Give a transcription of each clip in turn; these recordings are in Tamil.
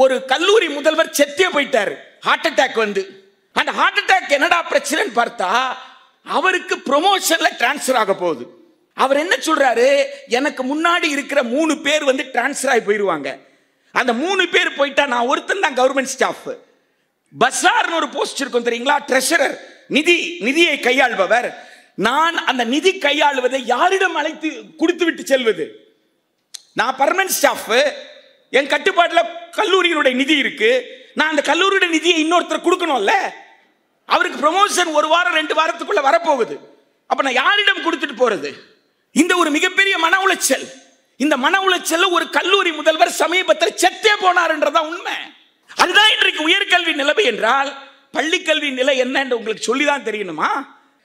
ஒரு கல்லூரி முதல்வர் செத்தே போயிட்டாரு, ஹார்ட் அட்டாக் வந்து. அந்த ஹார்ட் அட்டாக் என்னடா பிரச்சனைன்னு பார்த்தா அவருக்கு ப்ரொமோஷன்ல டிரான்ஸ்ஃபர் ஆக போகுது. அவர் என்ன சொல்றாரு, எனக்கு முன்னாடி இருக்கிற 3 பேர் வந்து டிரான்ஸ்ஃபர் ஆகி போயிருவாங்க, அந்த 3 பேர் போயிட்டா நான் ஒருத்தன் தான் கவர்மெண்ட் ஸ்டாஃப். பசார்னு ஒரு போஸ்ட் இருக்கும் தெரியுங்களா, ட்ரெஷரர், நிதியை கையாள்பவர். நான் அந்த நிதி கையாளுவதை யாரிடம் அழைத்து கொடுத்து விட்டு செல்வது? நான் பர்மனன்ட் ஸ்டாஃப், என் கட்டுப்பாட்டில் கல்லூரியினுடைய நிதி இருக்கு, நான் அந்த கல்லூரியுடைய நிதியை இன்னொருத்தர் கொடுக்கணும்ல. அவருக்கு ப்ரமோஷன் 1 வாரம் 2 வாரத்துக்குள்ள வரப்போகுது. அப்ப நான் யாரிடம் கொடுத்துட்டு போறது? இந்த ஒரு மிகப்பெரிய மன உளைச்சல். இந்த மன உளைச்சல் ஒரு கல்லூரி முதல்வர் சமீபத்தில் செத்தே போனார்ன்றதா உண்மை. அதுதான் இன்றைக்கு உயர்கல்வி நிலைமை என்றால் பள்ளி கல்வி நிலை என்ன என்று உங்களுக்கு சொல்லிதான் தெரியணுமா?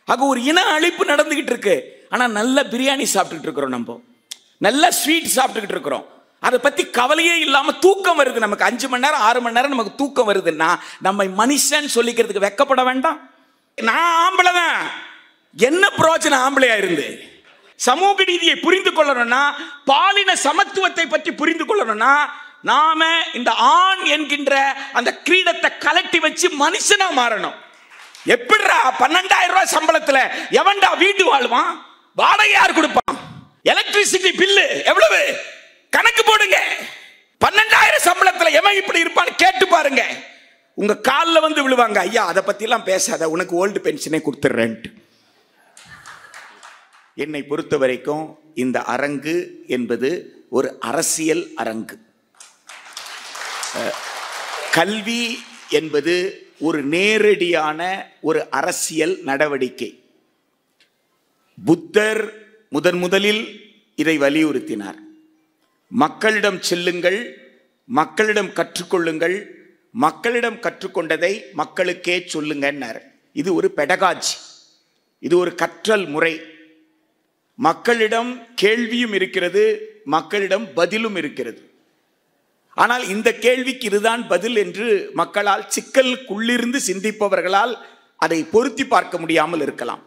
அங்க ஒரு இன அழிப்பு நடந்துகிட்டு இருக்கு. ஆனா நல்ல பிரியாணி சாப்பிட்டுட்டு இருக்கிறோம், நம்ம நல்ல ஸ்வீட் சாப்பிட்டுக்கிட்டு இருக்கிறோம். அதை பத்தி கவலையே இல்லாம தூக்கம் வருது நமக்கு. 5 மணி நேரம் 6 மணி நேரம் நமக்கு தூக்கம் வருதுன்னா நம்ம மனுஷன் சொல்லிக்கிறதுக்கு வெக்கப்பட வேண்டாம். நான் ஆம்பளை தான், என்ன பிரயோஜனம் ஆம்பளையா இருந்து? சமூக நீதியை புரிந்து கொள்ளணும்னா, பாலின சமத்துவத்தை பற்றி புரிந்து கொள்ளணும்னா, நாம இந்த ஆண் என்கின்ற அந்த கிரீடத்தை கலட்டி வச்சு மனுஷனா மாறணும். எப்படிடா 12,000 ரூபாய் சம்பளத்துல எவன்டா வீட்டு வாழ்வான்? வாடகை யார் கொடுப்பான்? எலக்ட்ரிசிட்டி பில்லு எவ்வளவு கணக்கு போடுங்க. 12,000 சம்பளத்துல எவன் இப்படி இருப்பான்னு கேட்டு பாருங்க. உங்க காலில் வந்து விழுவாங்க, ஐயா அதை பத்தி எல்லாம் பேசாத, உனக்கு ஓல்டு பென்ஷனே கொடுத்துறேன். என்னை பொறுத்த வரைக்கும் இந்த அரங்கு என்பது ஒரு அரசியல் அரங்கு. கல்வி என்பது ஒரு நேரடியான ஒரு அரசியல் நடவடிக்கை. புத்தர் முதலில் இதை வலியுறுத்தினார். மக்களிடம் செல்லுங்கள், மக்களிடம் கற்றுக்கொள்ளுங்கள், மக்களிடம் கற்றுக்கொண்டதை மக்களுக்கே சொல்லுங்கன்னார். இது ஒரு பெடகாஜி, இது ஒரு கற்றல் முறை. மக்களிடம் கேள்வியும் இருக்கிறது, மக்களிடம் பதிலும் இருக்கிறது. ஆனால் இந்த கேள்விக்கு இதுதான் பதில் என்று மக்களால் சிக்கலுக்குள்ளிருந்து சிந்திப்பவர்களால் அதை பொருத்தி பார்க்க முடியாமல் இருக்கலாம்.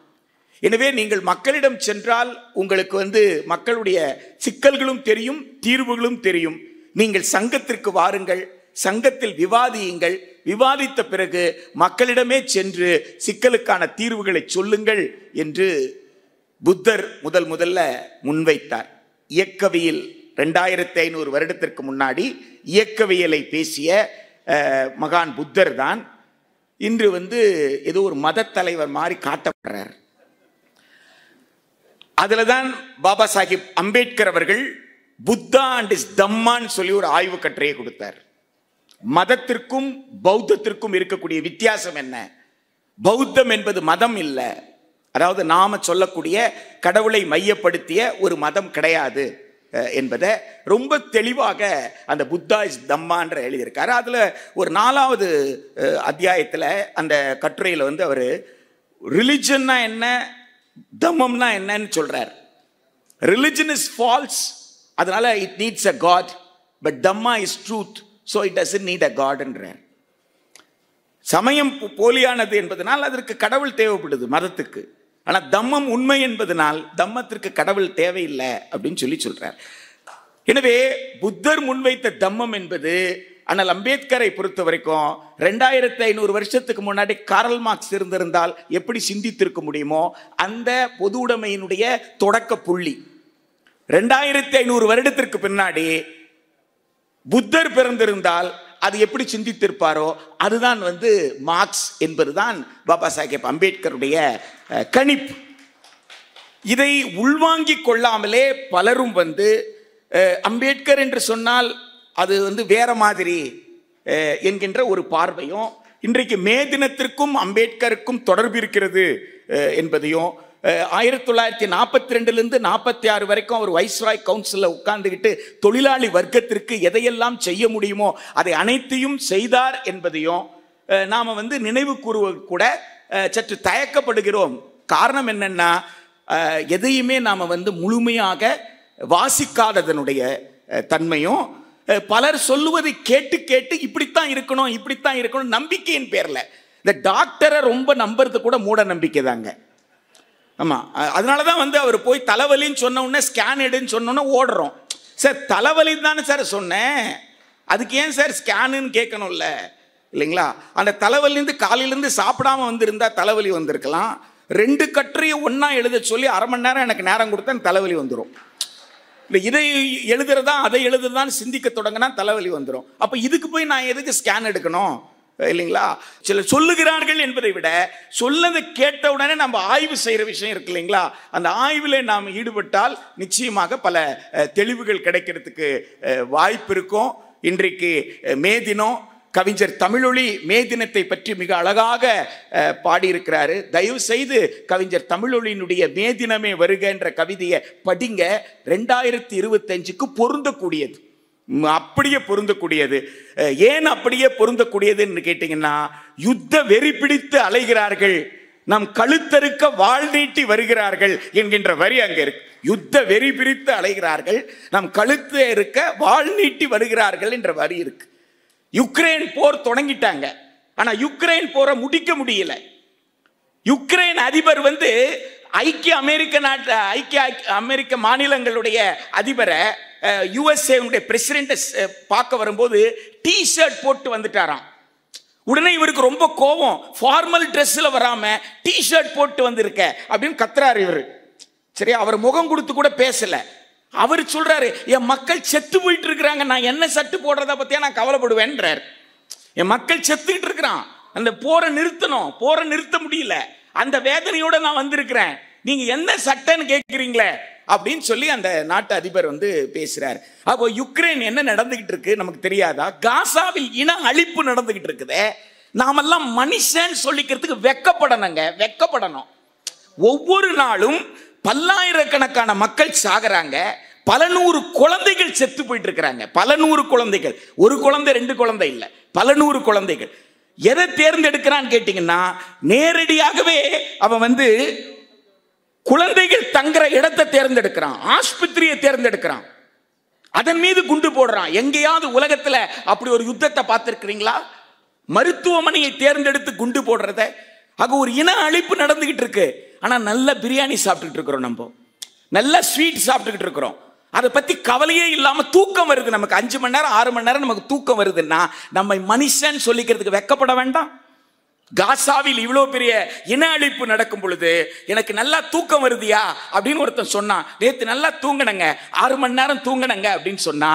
எனவே நீங்கள் மக்களிடம் சென்றால் உங்களுக்கு மக்களுடைய சிக்கல்களும் தெரியும், தீர்வுகளும் தெரியும். நீங்கள் சங்கத்திற்கு வாருங்கள், சங்கத்தில் விவாதியுங்கள், விவாதித்த பிறகு மக்களிடமே சென்று சிக்கலுக்கான தீர்வுகளை சொல்லுங்கள் என்று புத்தர் முதல்ல முன்வைத்தார். இயக்கவியல் 2500 வருடத்திற்கு முன்னாடி இயக்கவியலை பேசிய மகான் புத்தர் தான் இன்று ஏதோ ஒரு மத தலைவர் மாதிரி காட்டப்படுறார். அதுல தான் பாபா சாஹிப் அம்பேத்கர் அவர்கள் புத்தா அண்ட் இஸ் தம்மான்னு சொல்லி ஒரு ஆய்வு கட்டுரையை கொடுத்தார். மதத்திற்கும் பௌத்தத்திற்கும் இருக்கக்கூடிய வித்தியாசம் என்ன? பௌத்தம் என்பது மதம் இல்லை, அதாவது நாம சொல்லக்கூடிய கடவுளை மையப்படுத்திய ஒரு மதம் கிடையாது என்பதை ரொம்ப தெளிவாக அந்த புத்தா இஸ் தம்மான்ற எழுதியிருக்காரு. அதுல ஒரு 4வது அத்தியாயத்தில் அந்த கட்டுரையில் அவர் ரிலிஜன்னா என்ன, தம்மம்னா என்னன்னு சொல்றார். ரிலிஜன் இஸ் ஃபால்ஸ், அதனால it needs a god, but Dhamma is truth, so it doesn't need a காட்ன்றார். சமயம் போலியானது என்பதனால் அதற்கு கடவுள் தேவைப்படுது மதத்துக்கு. ஆனால் தம்மம் உண்மை என்பதனால் தம்மத்திற்கு கடவுள் தேவையில்லை அப்படின்னு சொல்றார். எனவே புத்தர் முன்வைத்த தம்மம் என்பது ஆனால் அம்பேத்கரை பொறுத்த வரைக்கும் 2500 வருஷத்துக்கு முன்னாடி காரல் மார்க்ஸ் இருந்திருந்தால் எப்படி சிந்தித்திருக்க முடியுமோ அந்த பொது உடைமையினுடைய தொடக்க புள்ளி. 2500 வருடத்திற்கு பின்னாடி புத்தர் பிறந்திருந்தால் அது எப்படி சிந்தித்திருப்பாரோ அதுதான் மார்க்ஸ் என்பதுதான் பாபா சாஹேப் அம்பேத்கருடைய கணிப்பு. இதை உள்வாங்கிக் கொள்ளாமலே பலரும் அம்பேத்கர் என்று சொன்னால் அது வேற மாதிரி என்கின்ற ஒரு பார்வையும், இன்றைக்கு மே தினத்திற்கும் அம்பேத்கருக்கும் தொடர்பு இருக்கிறது என்பதையும், 1942 46 வரைக்கும் அவர் வைஸ்ராய் கவுன்சிலில் உட்கார்ந்துக்கிட்டு தொழிலாளி வர்க்கத்திற்கு எதையெல்லாம் செய்ய முடியுமோ அதை அனைத்தையும் செய்தார் என்பதையும் நாம் நினைவு கூறுவது கூட சற்று தயக்கப்படுகிறோம். காரணம் என்னன்னா, எதையுமே நாம் முழுமையாக வாசிக்காததனுடைய தன்மையும், பலர் சொல்லுவதை கேட்டு கேட்டு இப்படித்தான் இருக்கணும் இப்படித்தான் இருக்கணும் நம்பிக்கையின் பேர்ல இந்த டாக்டரை ரொம்ப நம்புறது கூட மூட நம்பிக்கை தாங்க. ஆமா, அதனாலதான் அவர் போய் தலைவலின்னு சொன்ன உடனே ஸ்கேன் எடுன்னு சொன்ன உடனே ஓடுறோம். சார் தலைவலி தானே சார் சொன்னேன், அதுக்கு ஏன் சார் ஸ்கேனுன்னு கேட்கணும்ல, இல்லைங்களா? அந்த தலைவலிருந்து காலையிலேருந்து சாப்பிடாம வந்திருந்தா தலைவலி வந்திருக்கலாம். 2 கட்டுரையும் ஒன்றா எழுத சொல்லி 1/2 மணி நேரம் எனக்கு நேரம் கொடுத்தா தலைவலி வந்துடும். இல்லை, இதை எழுதுறதா அதை எழுதுறதான்னு சிந்திக்க தொடங்கினா தலைவலி வந்துடும். அப்போ இதுக்கு போய் நான் எதுக்கு ஸ்கேன் எடுக்கணும், இல்லைங்களா? சிலர் சொல்லுகிறார்கள் என்பதை விட சொல்லதை கேட்ட உடனே நம்ம ஆய்வு செய்கிற விஷயம் இருக்கு இல்லைங்களா? அந்த ஆய்வில் நாம் ஈடுபட்டால் நிச்சயமாக பல தெளிவுகள் கிடைக்கிறதுக்கு வாய்ப்பு இருக்கும். இன்றைக்கு மே தினம். கவிஞர் தமிழொளி மே தினத்தை பற்றி மிக அழகாக பாடியிருக்கிறாரு. தயவு செய்து கவிஞர் தமிழொளியினுடைய மே தினமே வருக என்ற கவிதையை படிங்க. 2025க்கு பொருந்தக்கூடியது, அப்படியே பொருந்தக்கூடியது. ஏன் அப்படியே பொருந்தக்கூடியதுன்னு கேட்டீங்கன்னா, யுத்த வெறி பிடித்து அலைகிறார்கள், நம் கழுத்தறுக்க வாழ் நீட்டி வருகிறார்கள் என்கின்ற வரி அங்க இருக்கு. யுத்த வெறி பிடித்து அலைகிறார்கள், நம் கழுத்து இருக்க வாழ் நீட்டி வருகிறார்கள் என்ற வரி இருக்கு. யுக்ரைன் போர் தொடங்கிட்டாங்க, ஆனா யுக்ரைன் போரை முடிக்க முடியல. யுக்ரைன் அதிபர் ஐக்கிய அமெரிக்க மாநிலங்களுடைய அதிபரை, USA பிரசிடென்ட் பார்க்க வரும்போது டி-ஷர்ட் போட்டு வந்துட்டாராம். உடனே இவருக்கு ரொம்ப கோபம். ஃபார்மல் ட்ரெஸ்ல வராம டி-ஷர்ட் போட்டு வந்திருக்க அப்படின்னு கத்துறாரு இவரு. சரி, அவர் முகம் கொடுத்து கூட பேசல. அவர் சொல்றாரு, என் மக்கள் செத்து போயிட்டு இருக்கிறாங்க, நான் என்ன சட்டு போடுறத பத்தியா நான் கவலைப்படுவேன்றார். என் மக்கள் செத்துக்கிட்டு இருக்கிறான், அந்த போரை நிறுத்தணும், போரை நிறுத்த முடியல, அந்த வேதனையோட நான் வந்திருக்கிறேன், நீங்க என்ன சட்டன்னு கேட்கிறீங்களே அப்படின்னு சொல்லி அந்த நாட்டு அதிபர் பேசுறாரு. அப்போ யுக்ரைன் என்ன நடந்துகிட்டு இருக்கு நமக்கு தெரியாதா? காசாவில் இன அழிப்பு நடந்துகிட்டு இருக்குது. நாமெல்லாம் மனுஷன் சொல்லிக்கிறதுக்கு வெக்கப்படணுங்க, வெக்கப்படணும். ஒவ்வொரு நாளும் பல்லாயிரக்கணக்கான மக்கள் சாகுறாங்க, பல நூறு குழந்தைகள் செத்து போயிட்டு இருக்கிறாங்க, பல நூறு குழந்தைகள். ஒரு குழந்தை 2 குழந்தை இல்லை, பல நூறு குழந்தைகள். எதை தேர்ந்தெடுக்கிறான்னு கேட்டீங்கன்னா, நேரடியாகவே அவன் குழந்தைகள் தங்குற இடத்தை தேர்ந்தெடுக்கிறான், ஆஸ்பத்திரியை தேர்ந்தெடுக்கிறான், அதன் மீது குண்டு போடுறான். எங்கேயாவது உலகத்துல அப்படி ஒரு யுத்தத்தை பார்த்திருக்கிறீங்களா? மருத்துவமனையை தேர்ந்தெடுத்து குண்டு போடுறத. அங்க ஒரு இன அழிப்பு நடந்துகிட்டு இருக்கு. ஆனா நல்ல பிரியாணி சாப்பிட்டுட்டு இருக்கிறோம், நம்ம நல்ல ஸ்வீட் சாப்பிட்டுக்கிட்டு இருக்கிறோம். அதை பத்தி கவலையே இல்லாம தூக்கம் வருது நமக்கு. 5 மணி நேரம் 6 மணி நேரம் நமக்கு தூக்கம் வருதுன்னா நம்மை மனுஷன் சொல்லிக்கிறதுக்கு வெக்கப்பட வேண்டாம். காசாவில் இவ்வளவு பெரிய இன அழிப்பு நடக்கும் பொழுது எனக்கு நல்லா தூக்கம் வருதியா அப்படின்னு ஒருத்தன் சொன்னான். நேத்து நல்லா தூங்கினங்க, 6 மணி நேரம் தூங்கினங்க அப்படின்னு சொன்னா,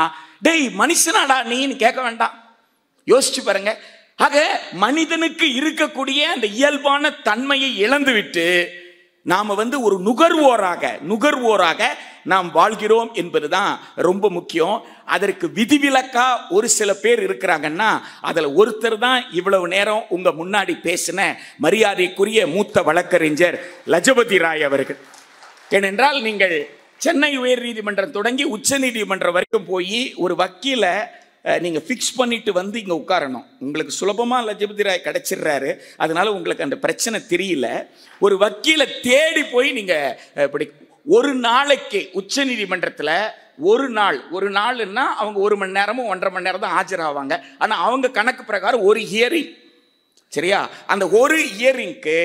டேய் மனுஷனாடா நீன்னு கேட்க வேண்டாம். யோசிச்சு பாருங்க. ஆக மனிதனுக்கு இருக்கக்கூடிய அந்த இயல்பான தன்மையை இழந்து விட்டு நாம ஒரு நுகர்வோராக நாம் வாழ்கிறோம் என்பதுதான் ரொம்ப முக்கியம். அதற்கு விதிவிலக்கா ஒரு சில பேர் இருக்கிறாங்கன்னா, அதுல ஒருத்தர் தான் இவ்வளவு நேரம் உங்க முன்னாடி பேசின மரியாதைக்குரிய மூத்த வழக்கறிஞர் லஜபதி ராய் அவர்கள். ஏனென்றால் நீங்கள் சென்னை உயர் நீதிமன்றம் தொடங்கி உச்ச நீதிமன்றம் வரைக்கும் போய் ஒரு வக்கீல நீங்க ஃபிக்ஸ் பண்ணிட்டு இங்க உட்காரணும். உங்களுக்கு சுலபமா லஜபதி ராய் கிடைச்சிடுறாரு, அதனால உங்களுக்கு அந்த பிரச்சனை தெரியல. ஒரு வக்கீல தேடி போய் நீங்க இப்படி ஒரு நாளைக்கு உச்ச நீதிமன்றத்தில் ஒரு நாள்னா அவங்க 1 மணி நேரமும் 1.5 மணி நேரம் தான் ஆஜராவாங்க. ஆனா அவங்க கணக்கு பிரகாரம் ஒரு ஹியரிங், சரியா? அந்த ஒரு ஹியரிங்க்கு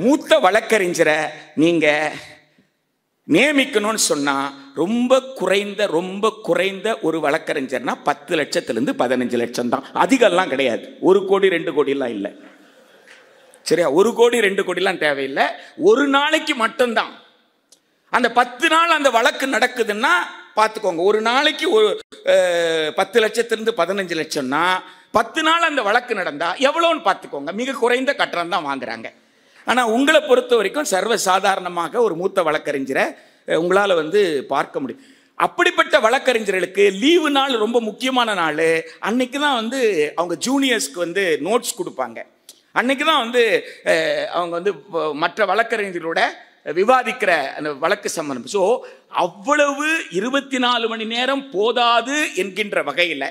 மூத்த வழக்கறிஞரை நீங்க நியமிக்கணும்னு சொன்னா ரொம்ப குறைந்த ஒரு வழக்கறிஞர்னா 10 லட்சத்திலிருந்து 15 லட்சம் தான். அதிகம்லாம் கிடையாது. 1 கோடி 2 கோடிலாம் இல்லை, சரியா? 1 கோடி 2 கோடிலாம் தேவையில்லை. ஒரு நாளைக்கு மட்டும்தான். அந்த 10 நாள் அந்த வழக்கு நடக்குதுன்னா பார்த்துக்கோங்க. ஒரு நாளைக்கு 10 லட்சத்திலிருந்து 15 லட்சம்னா 10 நாள் அந்த வழக்கு நடந்தா எவ்வளோன்னு பார்த்துக்கோங்க. மிக குறைந்த கட்டணம் தான் வாங்குறாங்க. ஆனால் உங்களை பொறுத்த வரைக்கும் சர்வசாதாரணமாக ஒரு மூத்த வழக்கறிஞரை உங்களால் பார்க்க முடியும். அப்படிப்பட்ட வழக்கறிஞர்களுக்கு லீவு நாள் ரொம்ப முக்கியமான நாள். அன்னைக்கு தான் அவங்க ஜூனியர்ஸ்க்கு நோட்ஸ் கொடுப்பாங்க. அன்னைக்கு தான் அவங்க மற்ற வழக்கறிஞர்களோட விவாதிக்கிற அந்த வழக்கு சம்பந்தம். ஸோ அவ்வளவு 24 மணி நேரம் போதாது என்கின்ற வகையில்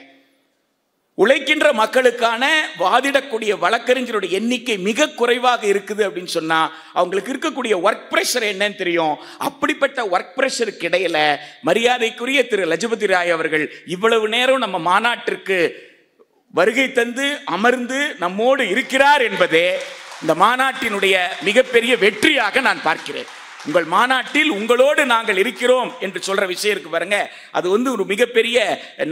உழைக்கின்ற மக்களுக்கான வாதிடக்கூடிய வழக்கறிஞருடைய எண்ணிக்கை மிக குறைவாக இருக்குது அப்படின்னு சொன்னா அவங்களுக்கு இருக்கக்கூடிய ஒர்க் பிரஷர் என்னன்னு தெரியும். அப்படிப்பட்ட ஒர்க் பிரஷருக்கு இடையில மரியாதைக்குரிய திரு லஜபதி ராய் அவர்கள் இவ்வளவு நேரம் நம்ம மாநாட்டிற்கு வருகை தந்து அமர்ந்து நம்மோடு இருக்கிறார் என்பதே இந்த மாநாட்டினுடைய மிகப்பெரிய வெற்றியாக நான் பார்க்கிறேன். உங்கள் மாநாட்டில் உங்களோடு நாங்கள் இருக்கிறோம் என்று சொல்ற விஷயம் இருக்கு பாருங்க, அது ஒரு மிகப்பெரிய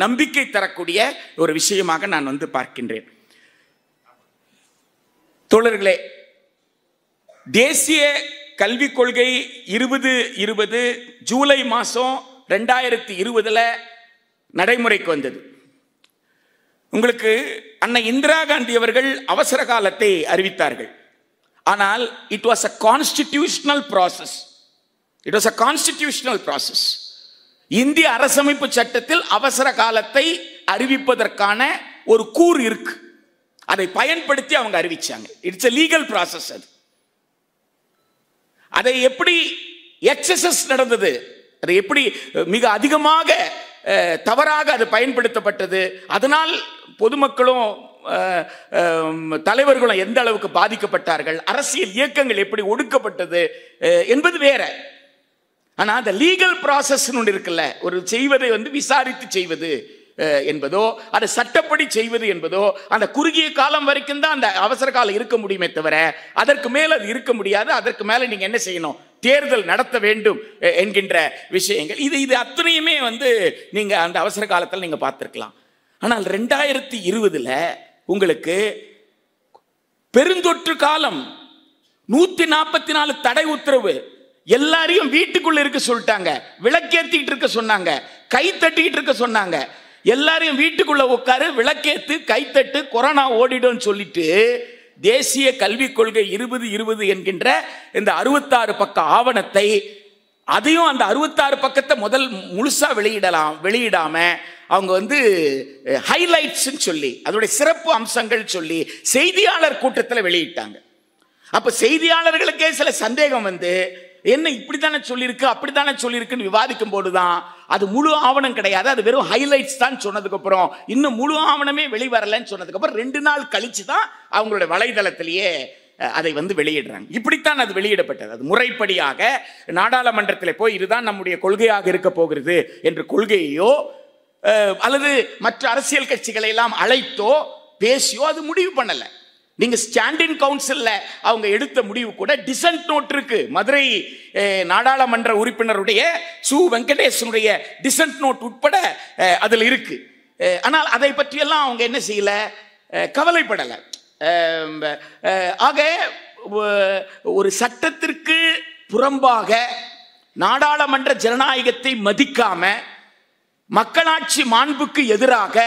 நம்பிக்கை தரக்கூடிய ஒரு விஷயமாக நான் பார்க்கின்றேன். தோழர்களே, தேசிய கல்விக் கொள்கை 2020 ஜூலை மாதம் 2020 நடைமுறைக்கு வந்தது. உங்களுக்கு அன்னை இந்திரா காந்தி அவர்கள் அவசர காலத்தை அறிவித்தார்கள். ஆனால் it was a constitutional process. It was a constitutional process. இந்திய அரசமைப்பு சட்டத்தில் அவசர காலத்தை அறிவிப்பதற்கான ஒரு கூறு இருக்கு. அதை பயன்படுத்தி அவங்க அறிவிச்சாங்க. It's a legal process. அதை எப்படி எக்ஸசஸ் நடந்தது, அதை எப்படி மிக அதிகமாக தவறாக அது பயன்படுத்தப்பட்டது, அதனால் பொதுமக்களும் தலைவர்களும் எந்த அளவுக்கு பாதிக்கப்பட்டார்கள், அரசியல் இயக்கங்கள் எப்படி ஒடுக்கப்பட்டது என்பது வேற. ஆனா அந்த லீகல் ப்ராசஸ் ஒன்று இருக்குல்ல, ஒரு செய்வதை விசாரித்து செய்வது என்பதோ அதை சட்டப்படி செய்வது என்பதோ அந்த குறுகிய காலம் வரைக்கும் தான் அந்த அவசர காலம் இருக்க முடியுமே தவிர அதற்கு மேல் அது இருக்க முடியாது. அதற்கு மேல நீங்க என்ன செய்யணும், தேர்தல் நடத்த வேண்டும் என்கின்ற விஷயங்கள் இது அத்தனையுமே நீங்க அந்த அவசர காலத்தில் நீங்க பார்த்திருக்கலாம். ஆனால் 2020 உங்களுக்கு பெருந்தொற்று காலம், 144 தடை உத்தரவு, எல்லாரையும் வீட்டுக்குள்ள இருக்க சொல்லிட்டாங்க, விளக்கேற்றிட்டு இருக்க சொன்னாங்க, கை தட்டிக்கிட்டு இருக்க சொன்னாங்க. எல்லாரையும் வீட்டுக்குள்ள உட்காரு, விளக்கேத்து, கைத்தட்டு, கொரோனா ஓடிடும் சொல்லிட்டு தேசிய கல்விக் கொள்கை 2020 என்கின்ற இந்த 66 பக்க ஆவணத்தை, அதையும் அந்த 66 பக்கத்தை முதல் முழுசா வெளியிடாம அவங்க ஹைலைட்ஸ் சொல்லி அதோடைய சிறப்பு அம்சங்கள் சொல்லி செய்தியாளர் கூட்டத்தில் வெளியிட்டாங்க. அப்ப செய்தியாளர்களுக்கே சில சந்தேகம் என்ன இப்படித்தானே சொல்லியிருக்கு அப்படித்தானே சொல்லியிருக்குன்னு விவாதிக்கும் போதுதான் அது முழு ஆவணம் கிடையாது, அது வெறும் ஹைலைட்ஸ் தான் சொன்னதுக்கு அப்புறம், இன்னும் முழு ஆவணமே வெளிவரலன்னு சொன்னதுக்கு அப்புறம் 2 நாள் கழிச்சு தான் அவங்களுடைய வலைதளத்திலேயே அதை வெளியிடுறாங்க. இப்படித்தான் அது வெளியிடப்பட்டது. அது முறைப்படியாக நாடாளுமன்றத்தில் போய் இதுதான் நம்முடைய கொள்கையாக இருக்க போகிறது என்ற கொள்கையோ அல்லது மற்ற அரசியல் கட்சிகளை எல்லாம் அழைத்தோ பேசியோ அது முடிவு பண்ணல. நீங்க ஸ்டாண்டிங் கவுன்சில்ல அவங்க எடுத்த முடிவு கூட டிசன்ட் நோட் இருக்கு. மதுரை நாடாளுமன்ற உறுப்பினருடைய சு வெங்கடேசனுடைய டிசன்ட் நோட் உட்பட அதில் இருக்கு. ஆனால் அதை பற்றியெல்லாம் அவங்க என்ன செய்யல, கவலைப்படல. ஆக ஒரு சட்டத்திற்கு புறம்பாக நாடாளுமன்ற ஜனநாயகத்தை மதிக்காம மக்களாட்சி மாண்புக்கு எதிராக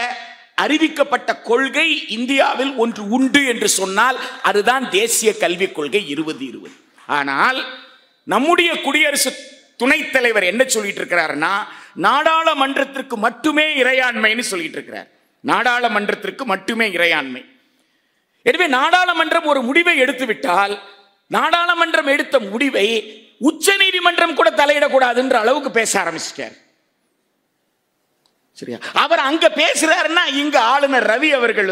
அறிவிக்கப்பட்ட கொள்கை இந்தியாவில் ஒன்று உண்டு என்று சொன்னால் அதுதான் தேசிய கல்விக் கொள்கை 2020. ஆனால் நம்முடைய குடியரசு துணைத் தலைவர் என்ன சொல்லிட்டு இருக்கிறாருன்னா, நாடாளுமன்றத்திற்கு மட்டுமே இறையாண்மைன்னு சொல்லிட்டு இருக்கிறார். நாடாளுமன்றத்திற்கு மட்டுமே இறையாண்மை. எனவே நாடாளுமன்றம் ஒரு முடிவை எடுத்துவிட்டால் நாடாளுமன்றம் எடுத்த முடிவை உச்ச நீதிமன்றம் கூட தலையிடக்கூடாதுன்ற அளவுக்கு பேச ஆரம்பிச்சிட்டார். சரியா? அவர் அங்க பேசுறாருன்னா இங்க ஆளுநர் ரவி அவர்கள்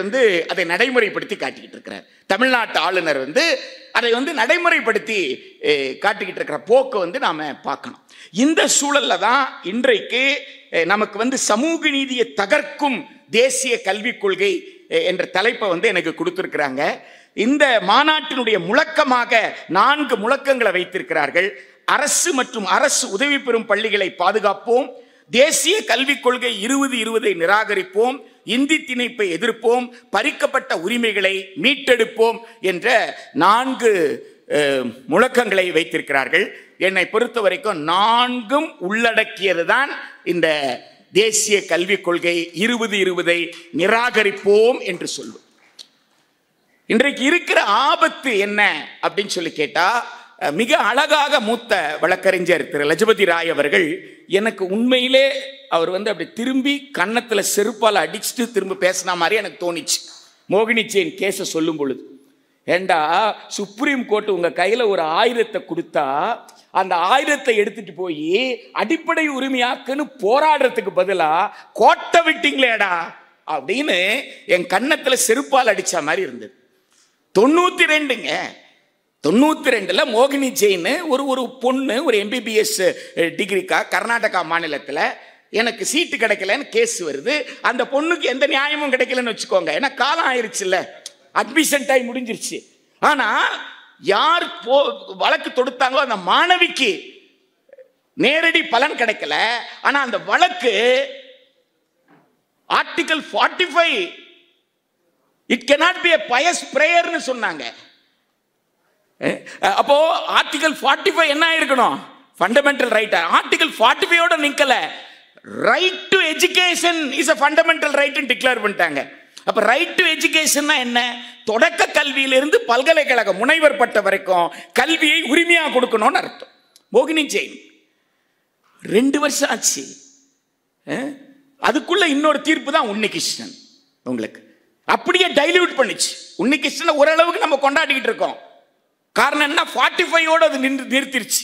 அதை நடைமுறைப்படுத்தி காட்டிக்கிட்டு இருக்கிறார். தமிழ்நாட்டு ஆளுநர் அதை நடைமுறைப்படுத்தி காட்டிக்கிட்டு இருக்கிற போக்கு நாம பார்க்கணும். இந்த சூழல்ல தான் இன்றைக்கு நமக்கு சமூக நீதியை தகர்க்கும் தேசிய கல்விக் கொள்கை என்ற தலைப்பை எனக்கு கொடுத்திருக்கிறாங்க. இந்த மாநாட்டினுடைய முழக்கமாக 4 முழக்கங்களை வைத்திருக்கிறார்கள். அரசு மற்றும் அரசு உதவி பெறும் பள்ளிகளை பாதுகாப்போம், தேசிய கல்விக் கொள்கை 2020 நிராகரிப்போம், இந்தி திணிப்பை எதிர்ப்போம், பறிக்கப்பட்ட உரிமைகளை மீட்டெடுப்போம் என்ற 4 முழக்கங்களை வைத்திருக்கிறார்கள். என்னை பொறுத்த வரைக்கும் 4ம் உள்ளடக்கியது தான் இந்த தேசிய கல்விக் கொள்கை 2020 நிராகரிப்போம் என்று சொல்லுவோம். இன்றைக்கு இருக்கிற ஆபத்து என்ன அப்படின்னு சொல்லி கேட்டா, மிக அழகாக மூத்த வழக்கறிஞர் திரு லஜபதி ராய் அவர்கள் எனக்கு உண்மையிலே அவர் அப்படி திரும்பி கன்னத்துல செருப்பால் அடிச்சுட்டு திரும்ப பேசின மாதிரி எனக்கு தோணிச்சு. மோகினி செயின் கேஸை சொல்லும் பொழுது, ஏண்டா சுப்ரீம் கோர்ட் உங்க கையில ஒரு 1000 கொடுத்தா அந்த 1000 எடுத்துட்டு போய் அடிப்படை உரிமையாக்குன்னு போராடுறதுக்கு பதிலா கோட்டை விட்டீங்களேடா அப்படின்னு என் கன்னத்துல செருப்பால் அடிச்ச மாதிரி இருந்தது. 92ல மோகினி ஜெயின் ஒரு பொண்ணு ஒரு MBBS டிகிரிக்கா கர்நாடகா மாநிலத்தில் எனக்கு சீட்டு கிடைக்கலன்னு கேஸ் வருது. அந்த பொண்ணுக்கு எந்த நியாயமும் கிடைக்கலன்னு வச்சுக்கோங்க, ஏன்னா காலம் ஆயிடுச்சுல்ல, அட்மிஷன் டைம் முடிஞ்சிருச்சு. ஆனா யார் வழக்கு தொடுத்தாங்களோ அந்த மாணவிக்கு நேரடி பலன் கிடைக்கல. ஆனா அந்த வழக்கு article 45 it cannot be a pious prayer னு சொன்னாங்க. அப்போ ஆர்டிகல் 45 என்ன இருக்கணும்? Fundamental right. ஆர்டிகல் 45 ஓட நிக்கல. Right to education is a fundamental right னு டிக்ளேர் பண்ணிட்டாங்க. அப்ப ரைட் டு எஜுகேஷன் என்ன? தொடக்க கல்வியிலிருந்து பல்கலைக்கழக முனைவர் பட்ட வரைக்கும் கல்வியை உரிமையா கொடுக்கணும்னு அர்த்தம். மோகினி ஜெயின் 2 வருஷம் ஆச்சு. அதுக்குள்ள இன்னொரு தீர்ப்பு தான் உன்னிகிருஷ்ணன். உங்களுக்கு அப்படியே டைல்யூட் பண்ணிச்சு. உன்னிகிருஷ்ணன் ஓரளவுக்கு நம்ம கொண்டாடிக்கிட்டு இருக்கோம். காரணம் என்ன? 45 அது நிறுத்திருச்சு.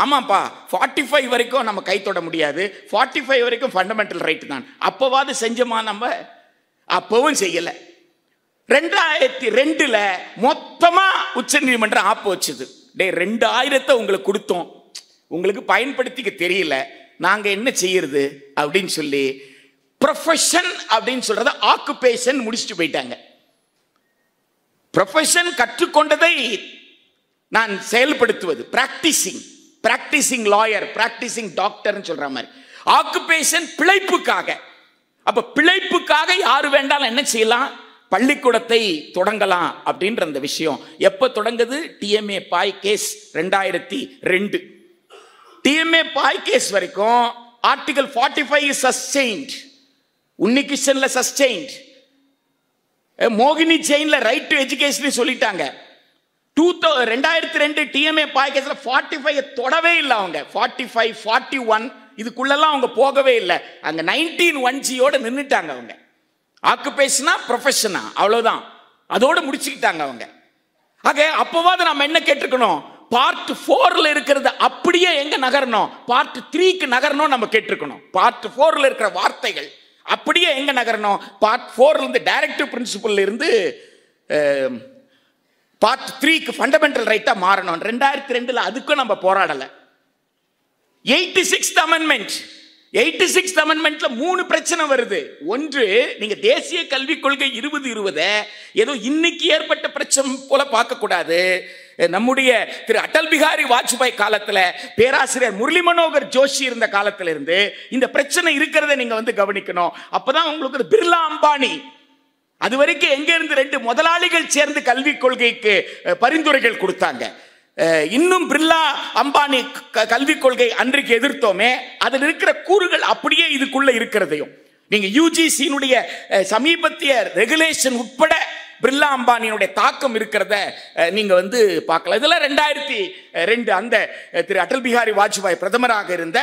ஆமாப்பா 45 வரைக்கும் நம்ம கை தொட முடியாது, 45 வரைக்கும் ஃபண்டமெண்டல் ரைட் தான். அப்பவாது செஞ்சோமா? நம்ம அப்பவும் செய்யல. 2002 மொத்தமா உச்ச நீதிமன்றம் ஆப்பு வச்சது. 2000 உங்களுக்கு கொடுத்தோம், உங்களுக்கு பயன்படுத்திக்க தெரியல, நாங்க என்ன செய்யறது அப்படின்னு சொல்லி ப்ரொஃபஷன் அப்படின்னு சொல்றத ஆக்குபேஷன் முடிச்சுட்டு போயிட்டாங்க. ப்ரொஃபஷன் கற்றுக்கொண்டதை நான் செயல்படுத்துவது, பிராக்டிசிங் லாயர், பிராக்டிசிங் டாக்டர் சொல்ற மாதிரி. ஆக்குபேஷன் பிழைப்புக்காக. அப்ப பிழைப்புக்காக யாரு வேண்டாலும் என்ன செய்யலாம்? பள்ளிக்கூடத்தை தொடங்கலாம் அப்படின்ற அந்த விஷயம் எப்ப தொடங்குது? டிஎம்ஏ பாய் கேஸ் 2002. டிஎம்ஏ பாய் கேஸ் வரைக்கும் ஆர்டிகல் 45 இஸ் சஸ்டெயின்ட். உன்னிகிருஷ்ணன்ல சஸ்டெயின்ட். மோகினி ஜெயின்ல ரைட் டு எஜுகேஷன் சொல்லிட்டாங்க. 2002 டிஎம்ஏ பாய் கேஸ்ல 45 தொடவே இல்லை அவங்க. 45, 41 இதுக்குள்ளெல்லாம் அவங்க போகவே இல்லை. அங்க 19(1)ஓட நின்றுட்டாங்க அவங்க. ஆக்குபேஷனா ப்ரொஃபஷனா அவ்வளவுதான், அதோட முடிச்சுக்கிட்டாங்க அவங்க. ஆக அப்பவாது நம்ம என்ன கேட்டிருக்கணும்? பார்ட் 4ல இருக்கிறது அப்படியே எங்க நகரணும்? பார்ட் 3க்கு நகரணும் நம்ம கேட்டிருக்கணும். பார்ட் 4ல இருக்கிற வார்த்தைகள் அப்படியே எங்க நகரணும்? பார்ட் 4ல இருந்து டைரக்டிவ் பிரின்சிபல்ல இருந்து பார்ட் 3க்கு ஃபண்டமெண்டல் ரைட்டா மாறணும். 2002 அதுக்கும் நம்ம போராடல. 86th amendment. 86th அமெண்ட்மெண்ட்ல 3 பிரச்சனை வருது. ஒன்று, நீங்க தேசிய கல்விக் கொள்கை 2020 ஏதோ இன்னைக்கு ஏற்பட்ட பிரச்சனை போல பார்க்க கூடாது. நம்முடைய திரு அடல் பிகாரி வாஜ்பாய் காலத்துல, பேராசிரியர் முரளி மனோகர் ஜோஷி இருந்த காலத்துல இருந்து இந்த பிரச்சனை இருக்கிறத நீங்க கவனிக்கணும். அப்பதான் உங்களுக்கு பிர்லா அம்பானி அது வரைக்கும் எங்க இருந்து 2 முதலாளிகள் சேர்ந்து கல்விக் கொள்கைக்கு பரிந்துரைகள் கொடுத்தாங்க. இன்னும் பிர்லா அம்பானி கல்விக் கொள்கை அன்றைக்கு எதிர்த்தோமே, அதில் இருக்கிற கூறுகள் அப்படியே இதுக்குள்ள இருக்கிறதையும் நீங்க யுஜிசியினுடைய சமீபத்திய ரெகுலேஷன் உட்பட பிர்லா அம்பானியினுடைய தாக்கம் இருக்கிறத நீங்க பார்க்கலாம். இதெல்லாம் 2002 அந்த திரு அடல் பிகாரி வாஜ்பாய் பிரதமராக இருந்த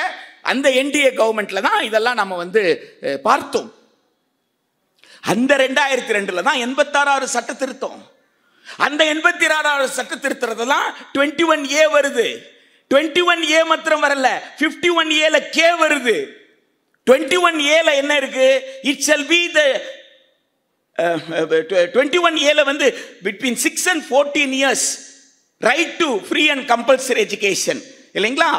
அந்த என்டிஏ கவர்மெண்ட்ல தான் இதெல்லாம் நம்ம பார்த்தோம். அந்த 2002 தான் 86வது சட்ட திருத்தம். அந்த 86வது சட்ட திருத்தறதெல்லாம் 21A வருது. 21A மாத்திரம் வரல, 51A கே வருது. 21A என்ன இருக்கு? It shall be the 21A between 6 and 14 years right to free and compulsory education இல்லைங்களா?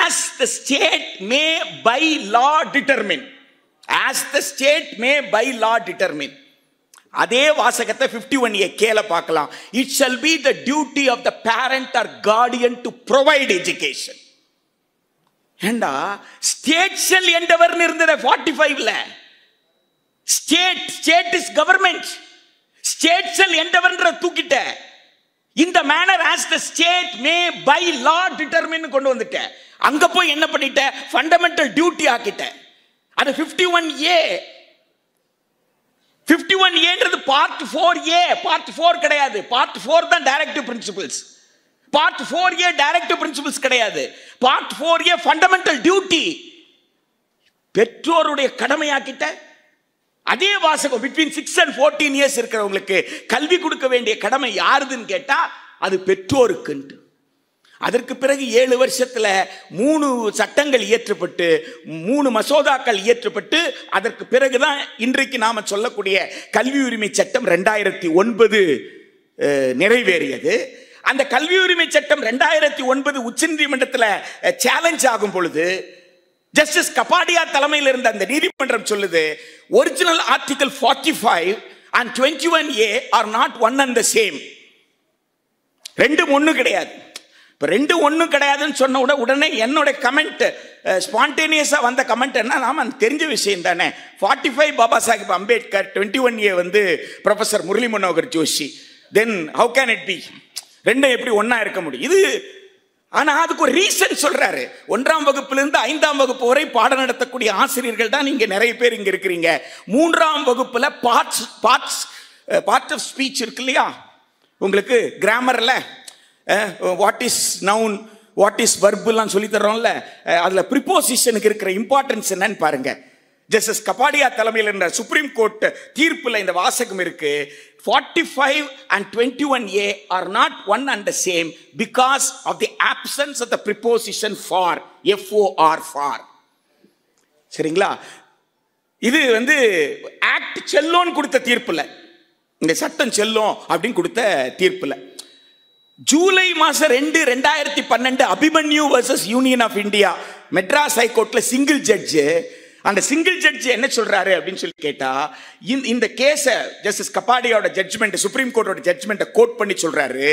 as the state may by law determine. as the state may by law determine. அதே வாசகத்தை 51A கேல பார்க்கலாம். it shall be the duty of the parent or guardian to provide education. ஏண்டா state shall endeavor இருந்தது 45ல. state is government. state shall endeavor தூக்கிட்ட. இந்த manner as the state may by law determine கொண்டு வந்துட்ட. அங்க போய் என்ன பண்ணிட்ட? fundamental duty ஆக்கிட்ட. அது 51A. 51A part 4A. Part 4 கிடையாது. பார்ட் 4 தான் directive principles. Part 4A directive principles கிடையாது. பார்ட் 4A ஃபண்டமெண்டல் டியூட்டி, பெற்றோருடைய கடமையாக்கிட்ட. அதே வாசகம் between 6 and 14 years இருக்கிறவங்களுக்கு கல்வி கொடுக்க வேண்டிய கடமை யாருதுன்னு கேட்டா அது பெற்றோருக்கு. அதற்கு பிறகு 7 வருஷத்துல 3 சட்டங்கள் இயற்றப்பட்டு 3 மசோதாக்கள் இயற்றப்பட்டு அதற்கு பிறகுதான் இன்றைக்கு நாம சொல்லக்கூடிய கல்வி உரிமை சட்டம் 2009 நிறைவேறியது. அந்த கல்வி உரிமை சட்டம் 2009 உச்சநீதிமன்றத்தில் சேலஞ்ச் ஆகும் பொழுது ஜஸ்டிஸ் கபாடியா தலைமையில் இருந்த அந்த நீதிமன்றம் சொல்லுது, original article 45 and 21A are not one and the same. ரெண்டும் ஒண்ணு கிடையாது. இப்போ ரெண்டும் ஒன்றும் கிடையாதுன்னு சொன்ன உடனே என்னோட கமெண்ட் ஸ்பான்டேனியஸாக வந்த கமெண்ட் என்ன, நாம தெரிஞ்ச விஷயம் தானே. 45 பாபா சாஹிப் அம்பேத்கர், 21A வந்து professor Murali Manohar Joshi, then how can it be, ரெண்டும் எப்படி ஒன்றா இருக்க முடியும்? இது ஆனால் அதுக்கு ஒரு ரீசன் சொல்றாரு. 1ஆம் வகுப்பிலிருந்து 5ஆம் வகுப்பு வரை பாடம் நடத்தக்கூடிய ஆசிரியர்கள் தான் நீங்க நிறைய பேர் இங்க இருக்கிறீங்க. 3ஆம் வகுப்புல பார்ட் ஆஃப் ஸ்பீச் இருக்கு இல்லையா, உங்களுக்கு கிராமர்ல what is noun, what is வர்புலாம் சொல்லி தர்றோம்ல, அதுல ப்ரிப்போசிஷனுக்கு இருக்கிற இம்பார்ட்டன்ஸ் என்னன்னு பாருங்க. ஜஸ்டிஸ் கபாடியா தலைமையில் என்ற சுப்ரீம் கோர்ட் தீர்ப்புல இந்த வாசகம் இருக்கு. 45 and 21A are not one and the same because of the absence of the preposition for, for, for. சரிங்களா? இது வந்து ஆக்ட் செல்லோன்னு கொடுத்த தீர்ப்புல, இந்த சட்டம் செல்லும் அப்படின்னு கொடுத்த தீர்ப்புல ஜூலை மாசம் 2, 2012 Abhimanyu versus union of India Madras ஹைகோர்ட்ல சிங்கிள் ஜட்ஜு, அந்த சிங்கிள் ஜட்ஜ் என்ன சொல்றாரு அப்படின்னு சொல்லி கேட்டா, இந்த கேஸை ஜஸ்டிஸ் கபாடியாவோட ஜட்ஜ்மெண்ட், சுப்ரீம் கோர்ட்டோட ஜட்ஜ்மெண்ட்டை கோட் பண்ணி சொல்றாரு,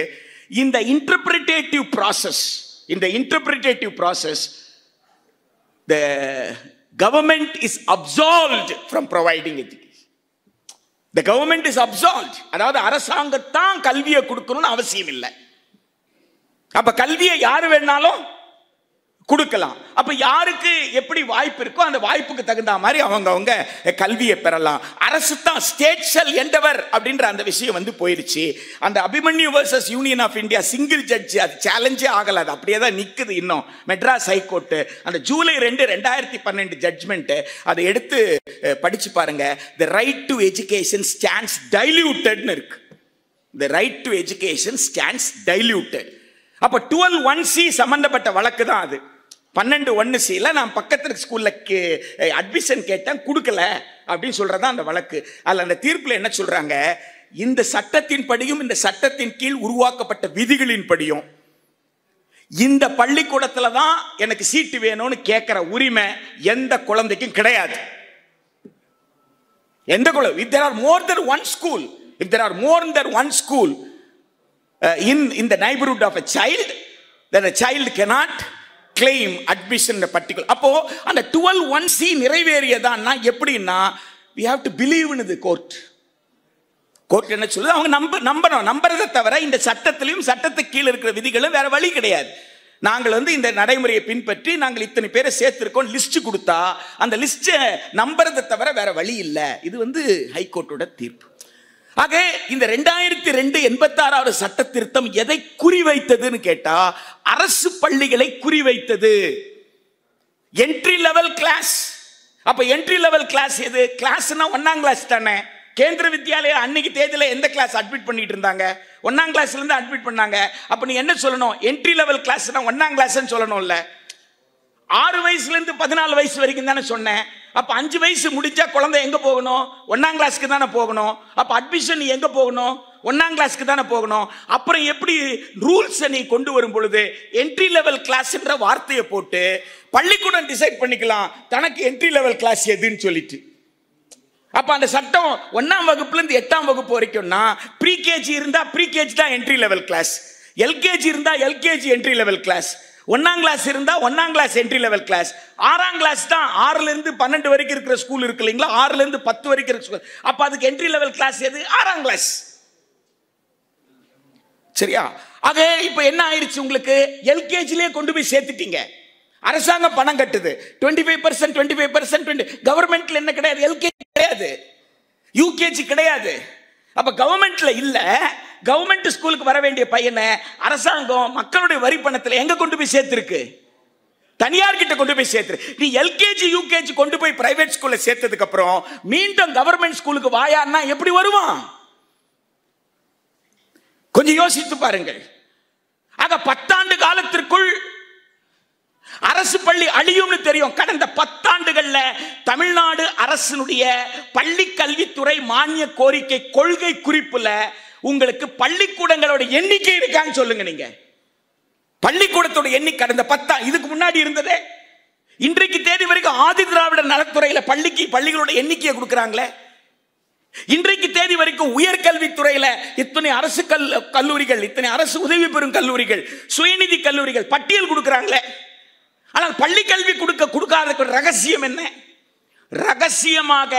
இந்த interpretative process the government is absolved from providing education. The government is absolved. அதாவது அரசாங்கத்தான் கல்வியை கொடுக்கணும்னு அவசியம் இல்லை. அப்ப கல்வியை யாரு வேணாலும் கொடுக்கலாம். அப்ப யாருக்கு எப்படி வாய்ப்பு இருக்கோ அந்த வாய்ப்புக்கு தகுந்த மாதிரி அவங்க கல்வியை பெறலாம். அரசு தான் ஸ்டேட் ஷல் எண்டவர் அப்படின்ற அந்த விஷயம் வந்து போயிருச்சு. அந்த Abhimanyu versus union of India single judge அது சேலஞ்சே ஆகல, அது அப்படியே தான் நிக்குது இன்னும் மெட்ராஸ் ஹைகோர்ட். அந்த ஜூலை 2, 2012 ஜட்ஜ்மெண்ட் அதை எடுத்து படிச்சு பாருங்க. The right to education stands டைல்யூட்டட்னு இருக்கு. The right to education stands diluted. அப்ப 12(1)C சம்பந்தப்பட்ட வழக்கு தான் அது. 12(1)Cல நான் பக்கத்துல ஸ்கூல்ல அட்மிஷன் கேட்டேன், கொடுக்கல அப்படின்னு சொல்றதா அந்த வழக்கு. அதுல அந்த தீர்ப்புல என்ன சொல்றாங்க, இந்த சட்டத்தின் படியும் இந்த சட்டத்தின் கீழ் உருவாக்கப்பட்ட விதிகளின் படியும் இந்த பள்ளிக்கூடத்துல தான் எனக்கு சீட்டு வேணும்னு கேட்கிற உரிமை எந்த குழந்தைக்கும் கிடையாது. எந்த குழந்தை, if there are more than one school in the neighborhood of a child, then a child cannot claim admission in a particular. அப்போ அந்த 12(1)C நிறைவேறியதான்னா எப்படின்னா, we have to believe in the court. Court என்ன சொல்லுது, அவங்க நம்புறதை தவிர இந்த சட்டத்திலையும் சட்டத்துக்கு கீழே இருக்கிற விதிகளும் வேற வழி கிடையாது. நாங்கள் வந்து இந்த நடைமுறையை பின்பற்றி நாங்கள் இத்தனை பேரை சேர்த்திருக்கோம் லிஸ்ட் கொடுத்தா அந்த லிஸ்ட் நம்புறதை தவிர வேற வழி இல்லை. இது வந்து ஹைகோர்ட்டோட தீர்ப்பு. ஆக இந்த 2002 86வது சட்ட திருத்தம் எதை குறிவைத்ததுன்னு கேட்டா, அரசு பள்ளிகளை குறிவைத்தது. Entry level class. அப்ப என்ட்ரி லெவல் கிளாஸ் எது? கிளாஸ்னா 1ஆம் கிளாஸ் தானே. கேந்திர வித்யாலயா அன்னைக்கு தேதியில எந்த கிளாஸ் அட்மிட் பண்ணிட்டு இருந்தாங்க? 1ஆம் கிளாஸ்ல இருந்து அட்மிட் பண்ணாங்க. அப்ப நீ என்ன சொல்லணும், என்ட்ரி லெவல் கிளாஸ்னா 1ஆம் கிளாஸ்னு சொல்லணும்ல. 6 வயசுல இருந்து 14 வயசு வரைக்கும் தானே சொன்னேன். அப்ப 5 வயசு முடிஞ்சா குழந்தை எங்க போகணும்? 1ஆம் கிளாஸ்க்கு தானே போகணும். அப்ப அட்மிஷன் எங்க போகணும்? 1ஆம் கிளாஸ்க்கு தானே போகணும். அப்புறம் எப்படி ரூல்ஸ் நீ கொண்டு வரும் பொழுது என்ட்ரி லெவல் கிளாஸ்ன்ற வார்த்தையை போட்டு பள்ளிக்கூடம் டிசைட் பண்ணிக்கலாம் தனக்கு என்ட்ரி லெவல் கிளாஸ் எதுன்னு சொல்லிட்டு. அப்ப அந்த சட்டம் 1ஆம் வகுப்புல இருந்து 8ஆம் வகுப்பு வரைக்கும்னா ப்ரீகேஜி இருந்தா ப்ரீகேஜி தான் என்ட்ரி லெவல் கிளாஸ், எல்கேஜி இருந்தா எல்கேஜி என்ட்ரி லெவல் கிளாஸ், 1ஆம் கிளாஸ் இருந்தா 1ஆம் கிளாஸ் என்ட்ரி லெவல் கிளாஸ், 6ஆம் கிளாஸ் தான் 6ல இருந்து 12 வரைக்கும் இருக்கிற ஸ்கூல் இருக்கு இல்லைங்களா, 6ல இருந்து 10 வரைக்கும் இருக்கிற ஸ்கூல். அப்ப அதுக்கு என்ட்ரி லெவல் கிளாஸ் எது? 6ஆம் கிளாஸ். சரியா? ஆக இப்ப என்ன ஆயிருச்சு, உங்களுக்கு எல்கேஜிலே கொண்டு போய் சேர்த்துட்டீங்க. அரசாங்கம் பணம் கட்டுது 25%. கவர்மெண்ட்ல என்ன கிடையாது? எல்கேஜி கிடையாது, யூகேஜி கிடையாது. அப்ப கவர்மெண்ட்ல இல்ல, கவர்மெண்ட் ஸ்கூலுக்கு வர வேண்டிய பையனை அரசாங்கம் மக்களுடைய வரி பணத்துல எங்க கொண்டு போய் சேர்த்திருக்கு? தனியார் கிட்ட கொண்டு போய் சேர்த்து. நீ எல்கேஜி யூகேஜி கொண்டு போய் பிரைவேட் ஸ்கூல்ல சேர்த்ததுக்கு அப்புறம் மீண்டும் கவர்மெண்ட் ஸ்கூலுக்கு வாயான்னா எப்படி வருவான்? கொஞ்சம் யோசித்து பாருங்கள். ஆக 10 ஆண்டு காலத்திற்குள் அரசு பள்ளி அழியும்னு தெரியும். கடந்த 10 ஆண்டுகள்ல தமிழ்நாடு அரசினுடைய பள்ளி கல்வித்துறை மானிய கோரிக்கை கொள்கை குறிப்புல உங்களுக்கு பள்ளிக்கூடங்களோட எண்ணிக்கை இருக்கான்னு சொல்லுங்க. நீங்க பள்ளிக்கூடத்தோட எண்ணிக்கை கடந்த 10 இதுக்கு முன்னாடி இருந்ததே. இன்றைக்கு தேதி வரைக்கும் ஆதி திராவிட நலத்துறையில பள்ளிகளோட எண்ணிக்கையை கொடுக்கறாங்களே. இன்றைக்கு தேதி வரைக்கும் உயர்கல்வி கல்வித்துறையில இத்தனை அரசு கல்லூரிகள், இத்தனை அரசு உதவி பெறும் கல்லூரிகள், சுயநிதி கல்லூரிகள் பட்டியல் கொடுக்கிறாங்களே. ஆனால் பள்ளி கல்வி கொடுக்காத ரகசியம் என்ன? ரகசியமாக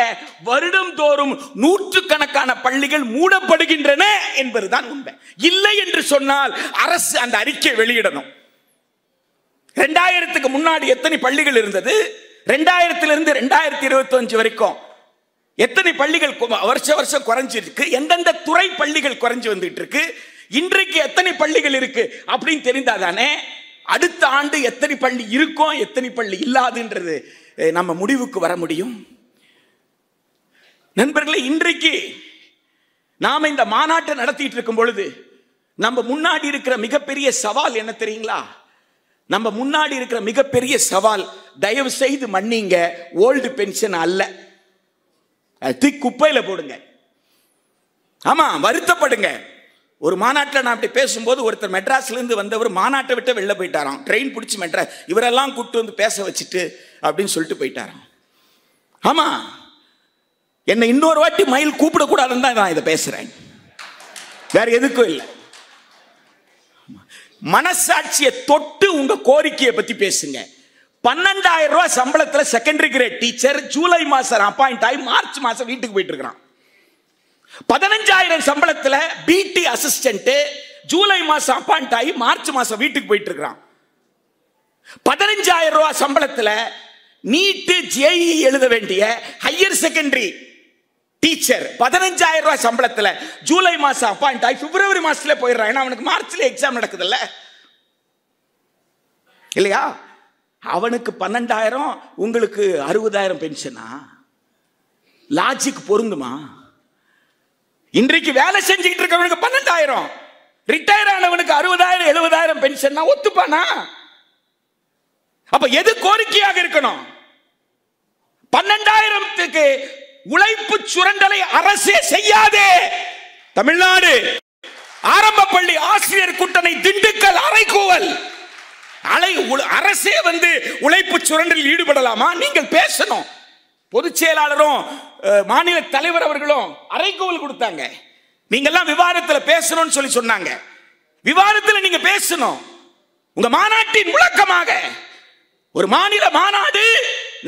வருடம் தோறும் நூற்றுக்கணக்கான பள்ளிகள் மூடப்படுகின்றன என்பதுதான் உண்மை. இல்லை என்று சொன்னால் அரசு அந்த அறிக்கை வெளியிடணும். 2000க்கு முன்னாடி எத்தனை பள்ளிகள் இருந்தது, 2000 2025 வரைக்கும் எத்தனை பள்ளிகள் வருஷம் குறைஞ்சிருக்கு, எந்தெந்த துறை பள்ளிகள் குறைஞ்சு வந்துட்டு இருக்கு, இன்றைக்கு எத்தனை பள்ளிகள் இருக்கு அப்படின்னு தெரிந்தாதானே அடுத்த ஆண்டு எத்தனை பள்ளி இருக்கும் எத்தனை பள்ளி இல்லாதுன்றது நம்ம முடிவுக்கு வர முடியும். நண்பர்களே, இன்றைக்கு நாம இந்த மாநாட்டை நடத்திட்டு இருக்கும் பொழுது நம்ம முன்னாடி இருக்கிற மிகப்பெரிய சவால் என்ன தெரியுங்களா? நம்ம முன்னாடி இருக்கிற மிகப்பெரிய சவால், தயவு செய்து மன்னிங்க, ஓல்டு பென்ஷன் அல்ல. குப்பையில போடுங்க. ஆமா, வருத்தப்படுங்க. ஒரு மாநாட்டில் நான் அப்படி பேசும்போது ஒருத்தர் மெட்ராஸ்ல இருந்து வந்தவர் மாநாட்டை விட்டு வெளில போயிட்டாராம். ட்ரெயின் பிடிச்சி மெட்ராஸ் இவரெல்லாம் கூப்பிட்டு வந்து பேச வச்சுட்டு அப்படின்னு சொல்லிட்டு போயிட்டாராம். ஆமா, என்னை இன்னொரு வாட்டி மயில் கூப்பிடக்கூடாதுன்னு தான் நான் இதை பேசுறேன், வேற எதுக்கும் இல்லை. மனசாட்சியை தொட்டு உங்க கோரிக்கையை பத்தி பேசுங்க. 12,000 ரூபாய் சம்பளத்துல செகண்டரி கிரேட் டீச்சர் ஜூலை மாசம் அப்பாயிண்ட் ஆகி மார்ச் மாசம் வீட்டுக்கு போயிட்டு இருக்கிறான். 15,000 சம்பளத்துல பிடி அசிஸ்டன்ட் ஜூலை மாசம் அப்பாயிண்ட் ஆகி மார்ச் மாசம் வீட்டுக்கு போயிட்டு இருக்கிறான். 15,000 ரூபாய் சம்பளத்துல நீட் ஜேஇ எழுத வேண்டிய ஹையர் செகண்டரி டீச்சர் 15,000 ரூபாய் சம்பளத்துல ஜூலை மாசம் அப்பாயிண்ட் ஆகி பிப்ரவரி மாசத்துல போயிடுறான். ஏன்னா அவனுக்கு மார்ச்ல எக்ஸாம் நடக்குதுல்ல இல்லையா? அவனுக்கு 12,000, உங்களுக்கு 60,000 பென்ஷனா? லாஜிக் பொருந்துமா? இன்றைக்கு வேலை செஞ்சுக்கிட்டு இருக்கவனுக்கு 12,000, ரிட்டையர் ஆனவனுக்கு 60,000 70,000 பென்ஷன் ஒத்துப்பானா? அப்ப எது கோரிக்கையாக இருக்கணும்? 12,000க்கு உழைப்பு சுரண்டலை அரசே செய்யாதே. தமிழ்நாடு ஆரம்ப பள்ளி ஆசிரியர் கூட்டணி திண்டுக்கல் அறைகூவல் அரசே வந்து உழைப்பு சுரண்டலில் ஈடுபடலாமா? நீங்கள் பேசணும். பொதுச் செயலாளரும் மாநில தலைவர் அவர்களும் அறைகூவல் கொடுத்தாங்க. நீங்க எல்லாம் விவாதத்தில் பேசணும்னு சொல்லி சொன்னாங்க. விவாதத்தில் நீங்க பேசணும். உங்க மாநாட்டின் முழக்கமாக ஒரு மாநில மாநாடு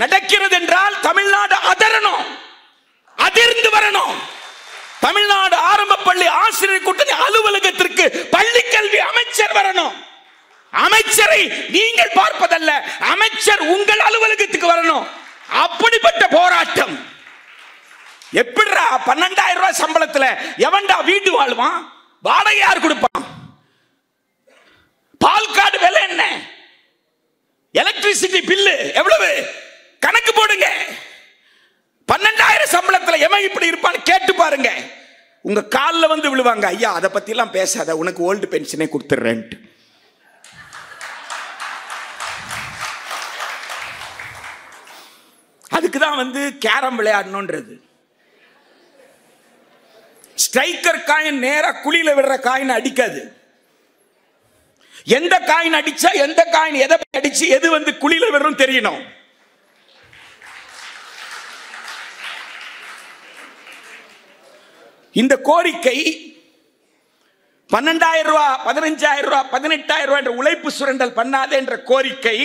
நடக்கிறது என்றால் தமிழ்நாடு அதிரணும், அதிர்ந்து வரணும். தமிழ்நாடு ஆரம்ப பள்ளி ஆசிரியர் கூட்டணி அலுவலகத்திற்கு பள்ளி கல்வி அமைச்சர் வரணும். அமைச்சரை நீங்கள் பார்ப்பதல்ல, அமைச்சர் உங்கள் அலுவலகத்துக்கு வரணும். அப்படிப்பட்ட போராட்டம். எப்படிடா 12,000 ரூபாய் சம்பளத்துல எவன்டா வீட்டு வாழ்வான்? வாடகை யார் கொடுப்பான்? பால் கார்டு விலை என்ன? எலக்ட்ரிசிட்டி பில்லு எவ்வளவு? கணக்கு போடுங்க. 12,000 சம்பளத்துல எவன் இப்படி இருப்பான்னு கேட்டு பாருங்க. உங்க காலில் வந்து விழுவாங்க. ஐயா, அதை பத்தி எல்லாம் பேசாத, உனக்கு ஓல்டு பென்ஷனே கொடுத்துறேன். அதுக்குதான் வந்து கேரம் விளையாடணும்ன்றது. ஸ்ட்ரைக்கர் காயின் நேரா குழியில விடுற காயின் அடிக்காது. எந்த காயின் அடிச்சா எந்த காயின் எதை அடிச்சு எது வந்து குழியில விடுறோம் தெரியணும். இந்த கோரிக்கை 12,000 ரூபாய் 15,000 ரூபாய் 18,000 ரூபாய் என்ற உழைப்பு சுரண்டல் பண்ணாதே என்ற கோரிக்கை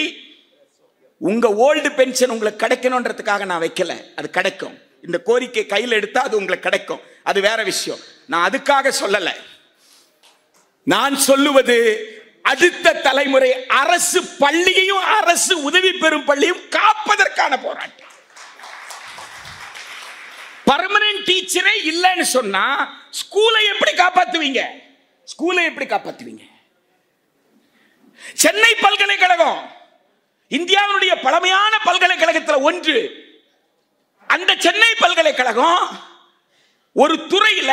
உங்க ஓல்டு பென்ஷன் உங்களுக்கு கிடைக்கணும்ன்றதுக்காக நான் வைக்கல. அது கிடைக்கும். இந்த கோரிக்கை கையில் எடுத்தா அது உங்களுக்கு கிடைக்கும். அது வேற விஷயம். நான் அதுக்காக சொல்லல. நான் சொல்லுவது அடுத்த தலைமுறை அரசு பள்ளியையும் அரசு உதவி பெறும் பள்ளியும் காப்பதற்கான போராட்டம். பர்மனன்ட் டீச்சரே இல்லைன்னு சொன்னா ஸ்கூலை எப்படி காப்பாத்துவீங்க? ஸ்கூலை எப்படி காப்பாத்துவீங்க? சென்னை பல்கலைக்கழகம் இந்தியாவுடைய பழமையான பல்கலைக்கழகத்தில் ஒன்று. அந்த சென்னை பல்கலைக்கழகம் ஒரு துறையில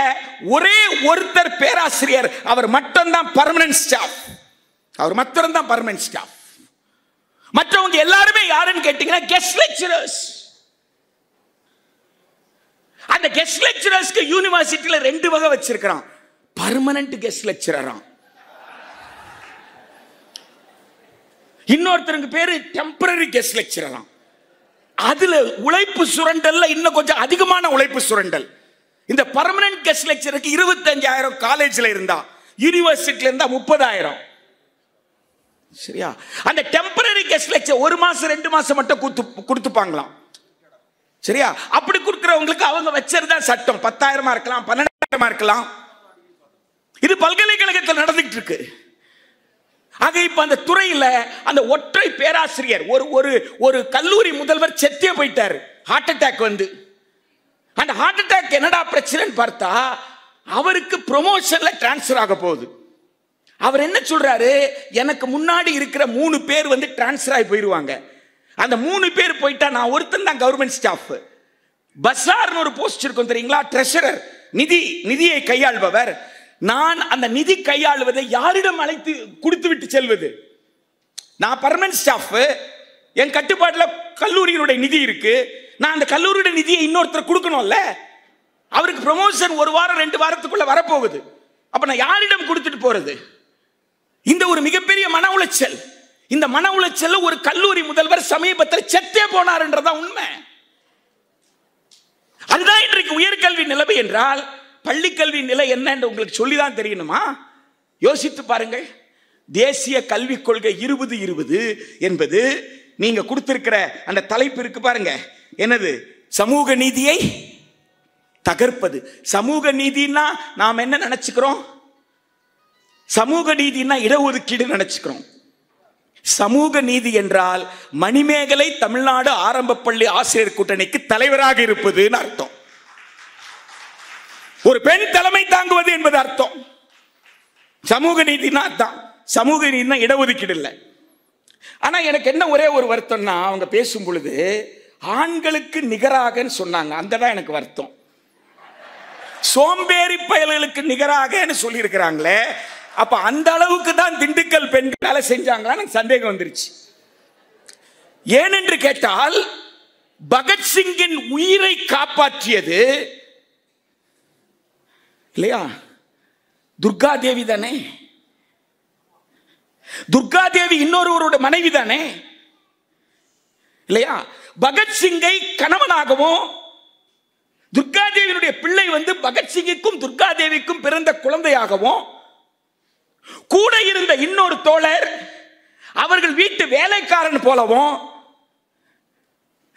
ஒரே ஒருத்தர் பேராசிரியர், அவர் மட்டும்தான் பர்மனன்ட் ஸ்டாஃப். அவர் மட்டும்தான் பர்மனன்ட் ஸ்டாஃப். மற்றவங்க எல்லாருமே யாருன்னு கேட்டீங்கன்னா கெஸ்ட் லெக்சரர்ஸ். அந்த கெஸ்ட் லெக்சரர்ஸ்க்கு யூனிவர்சிட்டியில 2 வகை வச்சிருக்கான். பர்மனன்ட் கெஸ்ட் லெக்சரராம், இன்னொருத்தருக்கு பேரு டெம்பரரி கெஸ்ட் லெக்சரராம். அதுல உழைப்பு சுரண்டல்ல இன்னும் கொஞ்சம் அதிகமான உழைப்பு சுரண்டல். இந்த பர்மனன்ட் கெஸ்ட் லெக்சருக்கு 25,000 காலேஜ்ல இருந்தா, யூனிவர்சிட்டில இருந்தா 30,000. சரியா? அந்த டெம்பரரி கெஸ்ட் லெக்சர் 1 மாசம் 2 மாசம் மட்டும் கொடுத்துப்பாங்களாம். சரியா? அப்படி கொடுக்கிறவங்களுக்கு அவங்க வச்சிருந்தா சட்டம் 10,000 இருக்கலாம், 12,000 இருக்கலாம். இது பல்கலைக்கழகத்தில் நடந்துட்டு இருக்கு. ஆக இப்ப அந்த துறையில அந்த ஒற்றை பேராசிரியர், ஒரு கல்லூரி முதல்வர் செத்தே போயிட்டாரு, ஹார்ட் அட்டாக் வந்து. அந்த ஹார்ட் அட்டாக் என்னடா பிரச்சனைன்னு பார்த்தா, அவருக்கு ப்ரொமோஷன்ல டிரான்ஸ்ஃபர் ஆக போகுது. அவர் என்ன சொல்றாரு, எனக்கு முன்னாடி இருக்கிற 3 பேர் வந்து டிரான்ஸ்ஃபர் ஆகி போயிருவாங்க. அந்த 3 பேர் போயிட்டா நான் ஒருத்தன் தான் கவர்மெண்ட் ஸ்டாஃப். பசார்னு ஒரு போஸ்ட் இருக்கும் தெரியுங்களா, ட்ரெஷரர், நிதியை கையாள்பவர். நான் அந்த நிதி கையாளுவதை யாரிடம் அழைத்து கொடுத்து விட்டு செல்வது? நான் பர்மனன்ட் ஸ்டாஃப், என் கட்டுப்பாட்டில் கல்லூரியினுடைய நிதி இருக்கு. நான் அந்த கல்லூரியுடைய நிதியை இன்னொருத்தர் கொடுக்கணும்ல. அவருக்கு ப்ரமோஷன் 1 வாரம் 2 வாரத்துக்குள்ள வரப்போகுது. அப்ப நான் யாரிடம் கொடுத்துட்டு போறது? இந்த ஒரு மிகப்பெரிய மன உளைச்சல். இந்த மன உளைச்சல் ஒரு கல்லூரி முதல்வர் சமீபத்தில் செத்தே போனார்ன்றதா உண்மை. அதுதான் இன்றைக்கு உயர்கல்வி நிலைமை என்றால், பள்ளி கல்வி நிலை என்ன என்று உங்களுக்கு சொல்லிதான் தெரியணுமா? யோசித்து பாருங்கள். தேசிய கல்விக் கொள்கை 2020 என்பது நீங்க கொடுத்திருக்கிற அந்த தலைப்பு இருக்கு பாருங்க, என்னது? சமூக நீதியை தகர்ப்பது. சமூக நீதினா நாம் என்ன நினைச்சுக்கிறோம்? சமூக நீதினா இடஒதுக்கீடு நினைச்சுக்கிறோம். சமூக நீதி என்றால் மணிமேகலை தமிழ்நாடு ஆரம்ப பள்ளி ஆசிரியர் கூட்டணிக்கு தலைவராக இருப்பதுன்னு அர்த்தம். ஒரு பெண் தலைமை தாங்குவது என்பது அர்த்தம். சமூக நீதினா அர்த்தம். சமூக நீதினா இடஒதுக்கீடு இல்லை. ஆனா எனக்கு என்ன ஒரே ஒரு வருத்தம்னா, அவங்க பேசும் பொழுது ஆண்களுக்கு நிகராக சொன்னாங்க. அந்த தான் எனக்கு வருத்தம். சோம்பேறி பயல்களுக்கு நிகராக சொல்லி இருக்கிறாங்களே, அப்ப அந்த அளவுக்கு தான் திண்டுக்கல் பெண்களால செஞ்சாங்களான்னு சந்தேகம் வந்துருச்சு. ஏனென்று கேட்டால், பகத்சிங்கின் உயிரை காப்பாற்றியது இல்லையா துர்கா தேவி தானே? துர்கா தேவி இன்னொருவருடைய மனைவி தானே இல்லையா? பகத்சிங்கை கணவனாகவும், துர்கா தேவியினுடைய பிள்ளை வந்து பகத்சிங்குக்கும் துர்கா தேவிக்கும் பிறந்த குழந்தையாகவும், கூட இருந்த இன்னொரு தோழர் அவர்கள் வீட்டு வேலைக்காரன் போலவும்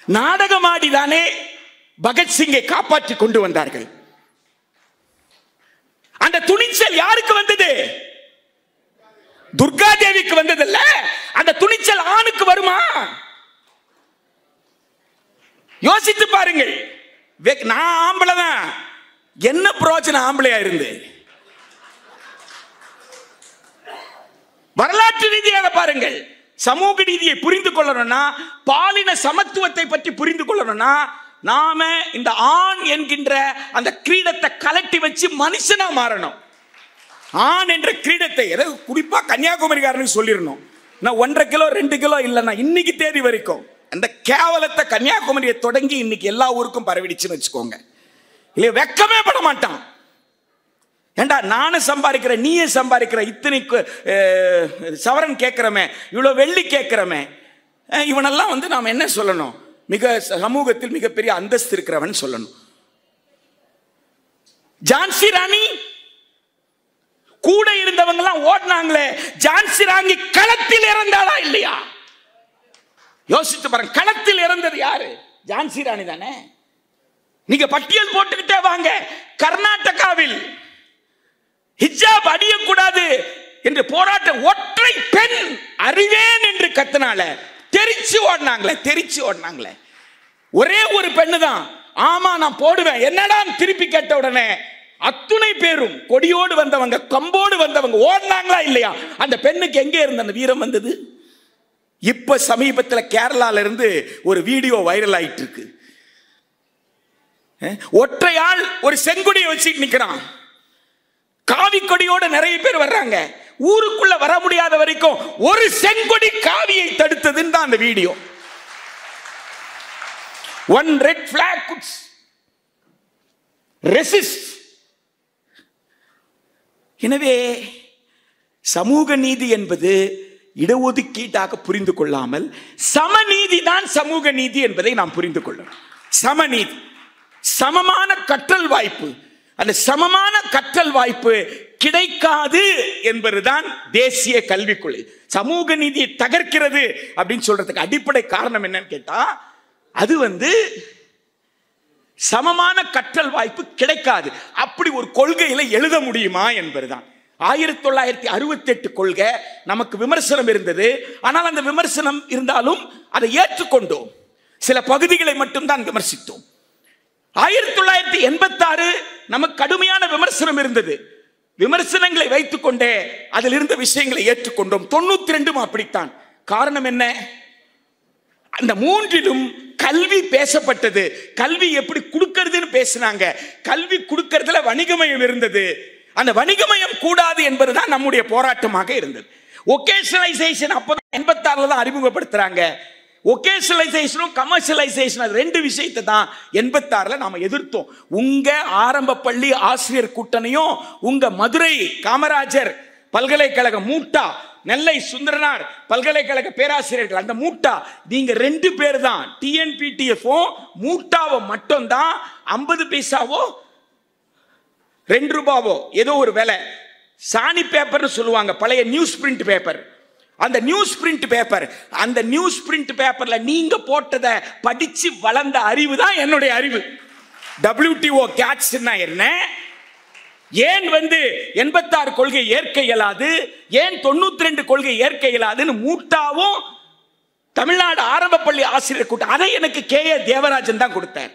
நாடகமாடிதானே பகத்சிங்கை காப்பாற்றி கொண்டு வந்தார்கள். அந்த துணிச்சல் யாருக்கு வந்தது? துர்கா தேவிக்கு வந்ததில்ல. அந்த துணிச்சல் ஆணுக்கு வருமா? யோசித்து பாருங்கள். நான் ஆம்பளை தான், என்ன பிரயோஜனம் ஆம்பளையா இருந்து? வரலாற்று ரீதியாக பாருங்கள். சமூக நீதியை புரிந்து கொள்ளணும்னா, பாலின சமத்துவத்தை பற்றி புரிந்து கொள்ளணும்னா, நாம இந்த ஆண் என்கின்ற அந்த கிரீடத்தை கலட்டி வச்சு மனுஷனா மாறணும். ஆண் என்ற கிரீடத்தை குறிப்பா கன்னியாகுமரிக்காரனுக்கு சொல்லிடணும். நான் 1.5 கிலோ 2 கிலோ இல்லைன்னா இன்னைக்கு தேதி வரைக்கும் அந்த கேவலத்தை கன்னியாகுமரியை தொடங்கி இன்னைக்கு எல்லா ஊருக்கும் பரவிடுச்சுன்னு வச்சுக்கோங்க. இல்லையா? வெக்கமே பட மாட்டான். ஏண்டா நானும் சம்பாதிக்கிற, நீயே சம்பாதிக்கிற, இத்தனைக்கு சவரன் கேட்கிறமே, இவ்வளவு வெள்ளி கேட்கிறமே, இவனெல்லாம் வந்து நாம் என்ன சொல்லணும்? மிக சமூகத்தில் மிகப்பெரிய அந்தஸ்து இருக்கிறவன் சொல்லணும். ஜான்சி ராணி கூட இருந்தவங்க எல்லாம் ஓடினாங்களே, ஜான்சி ராணி களத்தில் இறந்தாளா இல்லையா? யோசித்து பாருங்க. களத்தில் இறந்தது யாரு? ஜான்சி ராணி தானே. நீங்க பட்டியல் போட்டுக்கிட்டே வாங்க. கர்நாடகாவில் ஹிஜாப் அணியக்கூடாது என்று போராட்டம், ஒற்றை பெண் அறிவேன் என்று கத்தினால தெரிச்சு ஓடினாங்களே. ஒரே ஒரு பெண்ணு தான், ஆமா நான் போடுவேன் என்னடா திருப்பி கேட்ட உடனே அத்துணை பேரும் கொடியோடு வந்தவங்க, கம்போடு வந்தவங்க ஓடினாங்களா இல்லையா? அந்த பெண்ணுக்கு எங்கே இருந்த அந்த வீரம் வந்தது? இப்ப சமீபத்தில் கேரளால இருந்து ஒரு வீடியோ வைரல் ஆயிட்டு இருக்கு. ஒற்றையாள் ஒரு செங்கொடியை வச்சுட்டு நிக்கிறான். காவி கொடியோட நிறைய பேர் வர்றாங்க. ஊருக்குள்ள வர முடியாத வரைக்கும் ஒரு செங்கொடி காவியை தடுத்ததுன்னு தான் அந்த video. One red flag could resist. எனவே சமூக நீதி என்பது இடஒதுக்கீட்டாக புரிந்து கொள்ளாமல் சமநீதி தான் சமூக நீதி என்பதை நாம் புரிந்து கொள்ளணும். சமநீதி, சமமான கற்றல் வாய்ப்பு, அந்த சமமான கற்றல் வாய்ப்பு கிடைக்காது என்பதுதான் தேசிய கல்விக் கொள்கை. சமூக நீதியை தகர்க்கிறது அப்படின்னு சொல்றதுக்கு அடிப்படை காரணம் என்னன்னு கேட்டா, அது சமமான கற்றல் வாய்ப்பு கிடைக்காது. அப்படி ஒரு கொள்கையில எழுத முடியுமா என்பதுதான். 1968 கொள்கை நமக்கு விமர்சனம் இருந்தது. ஆனால் அந்த விமர்சனம் இருந்தாலும் அதை ஏற்றுக்கொண்டோம். சில பகுதிகளை மட்டும்தான் விமர்சித்தோம். 1986 நமக்கு கடுமையான விமர்சனம் இருந்தது. விமர்சனங்களை வைத்துக் கொண்டே அதில் இருந்த விஷயங்களை ஏற்றுக்கொண்டோம். 92 அப்படித்தான். காரணம் என்ன? அந்த மூன்றிலும் கல்வி பேசப்பட்டது. கல்வி எப்படி கொடுக்கிறதுன்னு பேசினாங்க. கல்வி கொடுக்கிறதுல வணிகமயம் இருந்தது. அந்த வணிகமயம் கூடாது என்பதுதான் நம்முடைய போராட்டமாக இருந்தது. ஒகேஷனலைசேஷன் அப்பதான் 86 தான் அறிமுகப்படுத்துறாங்க. ஒகேஷனலைசேஷனும் கமர்ஷியலைசேஷன் ரெண்டு விஷயத்தை தான் 86 நாம எதிர்த்தோம். உங்க ஆரம்ப பள்ளி ஆசிரியர் கூட்டணியும் உங்க மதுரை காமராஜர் பல்கலைக்கழக மூட்டா, நெல்லை சுந்தரனார் பல்கலைக்கழக பேராசிரியர்கள், அந்த மூட்டா நீங்க 2 பேர் தான். டிஎன்பிடிஎஃப் மூட்டாவோ மட்டும் தான் 50 பைசாவோ 2 ரூபாவோ ஏதோ ஒரு விலை. சாணி பேப்பர்னு சொல்லுவாங்க, பழைய நியூஸ் பிரிண்ட் பேப்பர். அந்த நியூஸ் பிரிண்ட் பேப்பர், அந்த நியூஸ் பிரிண்ட் பேப்பர்ல நீங்க போட்டதை படிச்சு வளர்ந்த அறிவு தான் என்னுடைய அறிவு. WTO கேட்ஸ் என்ன, ஏன் 86 கொள்கை ஏற்க இயலாது, ஏன் 92 கொள்கை ஏற்க இயலாதுன்னு மூட்டாவும் தமிழ்நாடு ஆரம்ப பள்ளி ஆசிரியர் கூட்டம் அதை எனக்கு KA தேவராஜன் தான் கொடுத்தார்.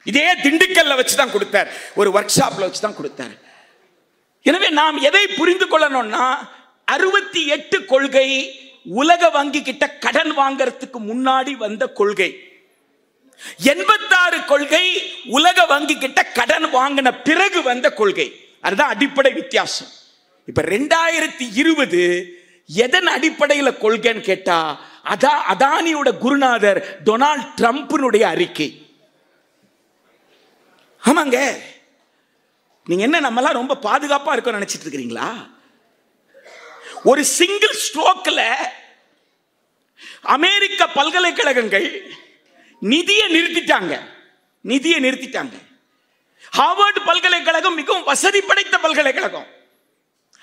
இதே திண்டுக்கல்ல வச்சு தான் கொடுத்தார், ஒரு ஒர்க் ஷாப்ல வச்சு தான் கொடுத்தார். எனவே நாம் எதை புரிந்து கொள்ளணும்னா, 68 கொள்கை உலக வங்கி கிட்ட கடன் வாங்கறதுக்கு முன்னாடி வந்த கொள்கை. 86 கொள்கை உலக வங்கி கிட்ட கடன் வாங்கின பிறகு வந்த கொள்கை. அதுதான் அடிப்படை வித்தியாசம். இப்ப 2020 எதன் அடிப்படையில் கொள்கைன்னு கேட்டா, அதானியோட குருநாதர் டொனால்ட் ட்ரம்ப்னுடைய அறிக்கை. ஆமாங்க, நீங்க என்ன நம்மளாம் ரொம்ப பாதுகாப்பா இருக்க நினைச்சிட்டு இருக்கிறீங்களா? ஒரு சிங்கிள் ஸ்ட்ரோக்ல அமெரிக்க பல்கலைக்கழகங்கள் நிதியை நிறுத்திட்டாங்க. ஹார்வர்ட் பல்கலைக்கழகம் மிகவும் வசதி படைத்த பல்கலைக்கழகம்.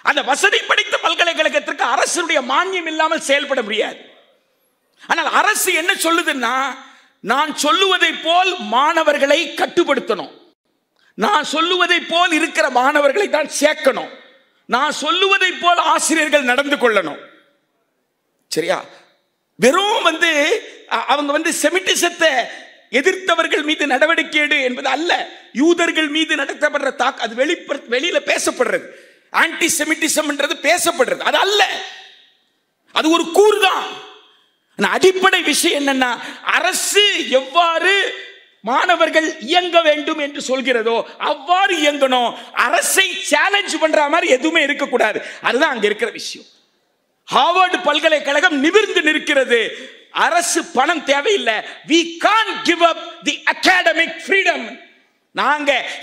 அந்த வசதி படைத்த பல்கலைக்கழகத்திற்கு அரசுடைய மானியம் இல்லாமல் செயல்பட முடியாது. ஆனால் அரசு என்ன சொல்லுதுன்னா, நான் சொல்லுவதை போல் மாணவர்களை கட்டுப்படுத்தணும், நான் சொல்லுவதை போல் இருக்கிற மாணவர்களை தான் சேர்க்கணும், நான் சொல்லுவதை போல் ஆசிரியர்கள் நடந்து கொள்ளணும். சரியா? வெறும் அவங்க செமிட்டிசத்தை எதிர்த்தவர்கள் மீது நடவடிக்கை எடு என்பது அல்ல. யூதர்கள் மீது நடத்தப்படுற அது வெளியில பேசப்படுறது, ஆன்டி செமிட்டிசம் பேசப்படுறது, அது அல்ல. அது ஒரு கூறுதான். அடிப்படை விஷயம் என்னன்னா, அரசு எவ்வாறு மாணவர்கள் இயங்க வேண்டும் என்று சொல்கிறதோ அவ்வாறு இயங்கணும். அரசை சேலஞ்ச் பண்ற மாதிரி எதுவுமே இருக்கக்கூடாது. அதுதான் அங்க இருக்கிற விஷயம். ஹார்வர்ட் பல்கலைக்கழகம் நிமிர்ந்து நிற்கிறது. அரசு பணம் தேவையில்லை. we can't give up the academic freedom.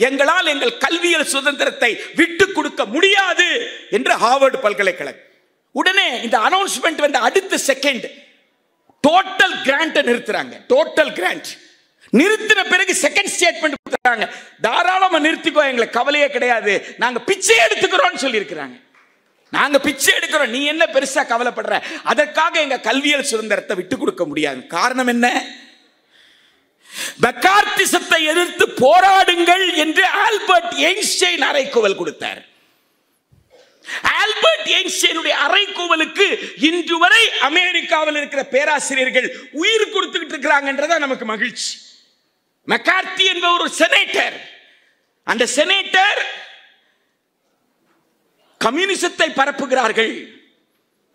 எங்களால் எங்கள் கல்வியல் சுதந்திரத்தை விட்டு கொடுக்க முடியாது என்று ஹார்வர்ட் பல்கலைக்கழகம். உடனே இந்த அனௌன்ஸ்மெண்ட் வந்த அடுத்த செகண்ட் டோட்டல் கிராண்ட் நிறுத்துறாங்க. டோட்டல் கிராண்ட் நிறுத்தின பிறகு செகண்ட் ஸ்டேட்மெண்ட் கொடுத்தாங்க, தாராளமா நிறுத்திக்கோ, எங்களுக்கு கவலையே கிடையாது, நாங்க பிச்சை எடுத்துக்கிறோம் சொல்லி இருக்கிறாங்க. நாங்க பிச்சை எடுக்கிறோம், நீ என்ன பெருசா கவலைப்படுற, அதற்காக எங்க கல்வியல் சுதந்திரத்தை விட்டு கொடுக்க முடியாது. காரணம் என்ன? மெக்கார்த்திசத்தை எதிர்த்து போராடுங்கள் என்று ஆல்பர்ட் ஐன்ஸ்டைன் அறைகூவல் கொடுத்தார். ஆல்பர்ட் ஐன்ஸ்டைனுடைய அறைகூவலுக்கு இன்று வரை அமெரிக்காவில் இருக்கிற பேராசிரியர்கள் உயிர் கொடுத்துக்கிட்டு இருக்கிறாங்கன்றத நமக்கு மகிழ்ச்சி. மெக்கார்த்தி என்பவர் ஒரு செனேட்டர். அந்த செனேட்டர் கம்யூனிசத்தை பரப்புகிறார்கள்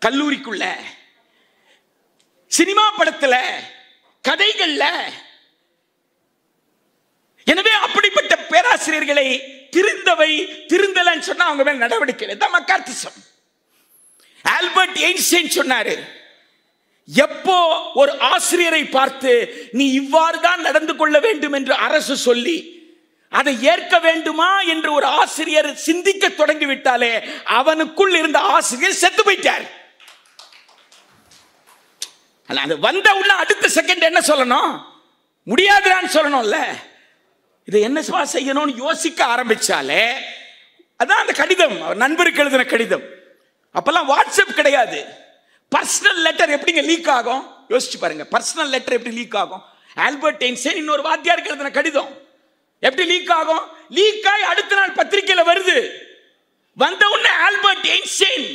கல்லூரிக்குள்ள, சினிமா படத்துல, கதைகள்ல. எனவே அப்படிப்பட்ட பேராசிரியர்களை திருந்தலன்னு சொன்னா அவங்க மேல் நடவடிக்கை இல்லை. மெக்கார்த்திசம். ஆல்பர்ட் ஐன்ஸ்டைன் சொன்னாரு, எப்போ ஒரு ஆசிரியரை பார்த்து நீ இவ்வாறு தான் நடந்து கொள்ள வேண்டும் என்று அரசு சொல்லி அதை ஏற்க வேண்டுமா என்று ஒரு ஆசிரியர் சிந்திக்க தொடங்கிவிட்டாலே அவனுக்குள் இருந்த ஆசிரியர் செத்து போயிட்டார். அது வந்த உள்ள அடுத்த செகண்ட் என்ன சொல்லணும்? முடியாதுன்னு சொல்லணும்ல. இதை என்னவா செய்யணும்னு யோசிக்க ஆரம்பிச்சாலே, அதான் அந்த கடிதம், நண்பருக்கு எழுதின கடிதம். அப்பெல்லாம் வாட்ஸ்அப் கிடையாது. பர்சனல் லெட்டர் எப்படிங்க லீக் ஆகும்? யோசிச்சு பாருங்க, பர்சனல் லெட்டர் எப்படி லீக் ஆகும்? ஆல்பர்ட் ஐன்ஸ்டைன் இன்னொரு வாத்தியாருக்கு எழுதின கடிதம் எப்படி லீக் ஆகும்? லீக் ஆகி அடுத்த நாள் பத்திரிகையில வருது. வந்த உடனே ஆல்பர்ட் ஐன்ஸ்டைன்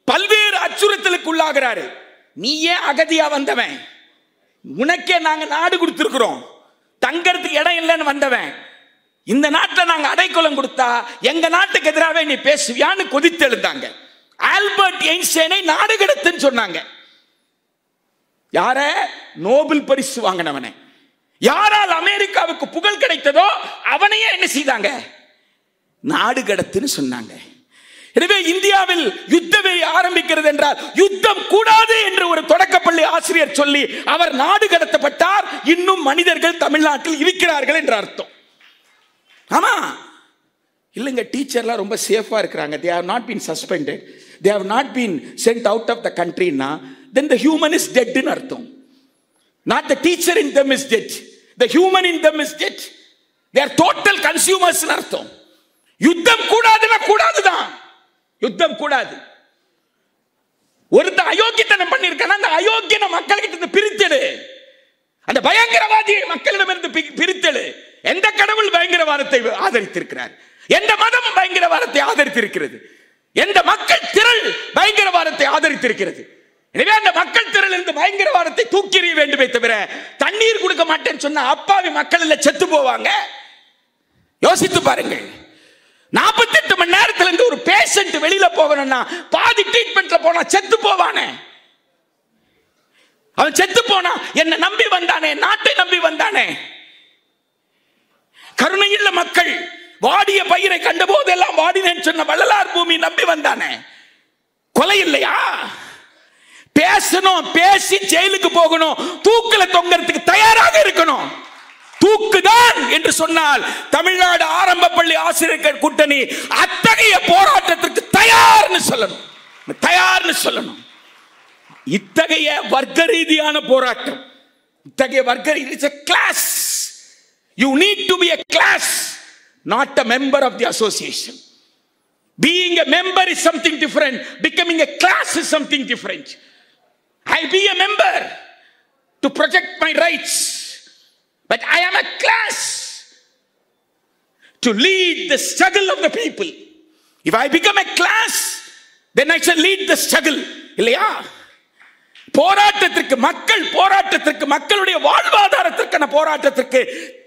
பல்வேறு அச்சுறுத்தலுக்கு உள்ளாகிறாரு. நீ ஏன் அகதியா வந்தவன்? உனக்கே நாங்க நாடு கொடுத்திருக்கிறோம், தங்கறதுக்கு இடம் இல்லைன்னு வந்தவன். இந்த நாட்டில் நாங்க அடைக்கலம் கொடுத்தா எங்க நாட்டுக்கு எதிராகவே நீ பேசுவியான்னு கொதித்து எழுந்தாங்க. ஆல்பர்ட் ஐன்ஸ்டைனை நாடு கடத்துன்னு சொன்னாங்க. யார? நோபல் பரிசு வாங்கினவனை. யாரால் அமெரிக்காவுக்கு புகழ் கிடைத்ததோ அவனையே என்ன செய்தாங்க? நாடு கடத்துன்னு சொன்னாங்க. எனவே இந்தியாவில் யுத்த வெறி ஆரம்பிக்கிறது என்றால் யுத்தம் கூடாது என்று ஒரு தொடக்கப்பள்ளி ஆசிரியர் சொல்லி அவர் நாடு கடத்தப்பட்டார். இன்னும் மனிதர்கள் தமிழ்நாட்டில் இருக்கிறார்கள் என்ற அர்த்தம். ஆமா, இல்லைங்க, டீச்சர்லாம் ரொம்ப சேஃபா இருக்கிறாங்க. they have not been suspended, they have not been sent out of the country na, then the human is dead ன்னு அர்த்தம். not the teacher in them is dead, the human in them is dead. they are total consumers ன்னு அர்த்தம். யுத்தம் கூடாதுன்னா கூடாதுதான், யுத்தம் கூடாது. ஒருத்த அயோக்கியத்தனம் பண்ணிருக்கான அந்த அயோக்கியன மக்கள்கிட்ட பிரித்தெடு, அந்த பயங்கரவாதியை மக்களிடமிருந்து பிரித்தெடு. எந்த கடவுள் பயங்கரவாதத்தை ஆதரித்திருக்கிறார்? எந்த மதம் பயங்கரவாதத்தை ஆதரித்திருக்கிறது? எந்த மக்கள் திரள் பயங்கரவாதத்தை ஆதரித்திருக்கிறது? எனவே அந்த மக்கள் திரள் இருந்து பயங்கரவாதத்தை தூக்கி எறிய வேண்டுமே தவிர தண்ணீர் கொடுக்க மாட்டேன்னு சொன்ன அப்பாவி மக்கள் இல்ல செத்து போவாங்க. யோசித்து பாருங்கள். 48 மணி நேரத்துல இருந்து ஒரு பேஷண்ட் வெளியில போகணும்னா பாதி ட்ரீட்மெண்ட்ல போனா செத்து போவானே. அவன் செத்து போனா என்ன நம்பி வந்தானே, நாட்டை நம்பி வந்தானே. கருணையுள்ள மக்கள் வாடிய பயிரை கண்ட போதெல்லாம் வாடினேன்னு சொன்ன வள்ளலார் பூமி நம்பி வந்தானே. கொலை இல்லையா? பேசணும், பேசி ஜெயிலுக்கு போகணும், தூக்குல தொங்கறதுக்கு தயாராக இருக்கணும். தூக்குதான் என்று சொன்னால் தமிழ்நாடு ஆரம்ப பள்ளி ஆசிரியர்கள் கூட்டணி அத்தகைய போராட்டத்திற்கு தயார்னு சொல்லணும், தயார்னு சொல்லணும். இத்தகைய வர்க்க ரீதியான போராட்டம், இத்தகைய வர்க்க ரீதியான class. You need to be a class, not a member of the association. Being a member is something different, becoming a class is something different. I be a member to protect my rights, but I am a class to lead the struggle of the people. If I become a class, then I shall lead the struggle. இல்லையா? போராட்டத்திற்கு, மக்கள் போராட்டத்திற்கு, மக்களுடைய வாழ்வாதாரத்திற்கான போராட்டத்திற்கு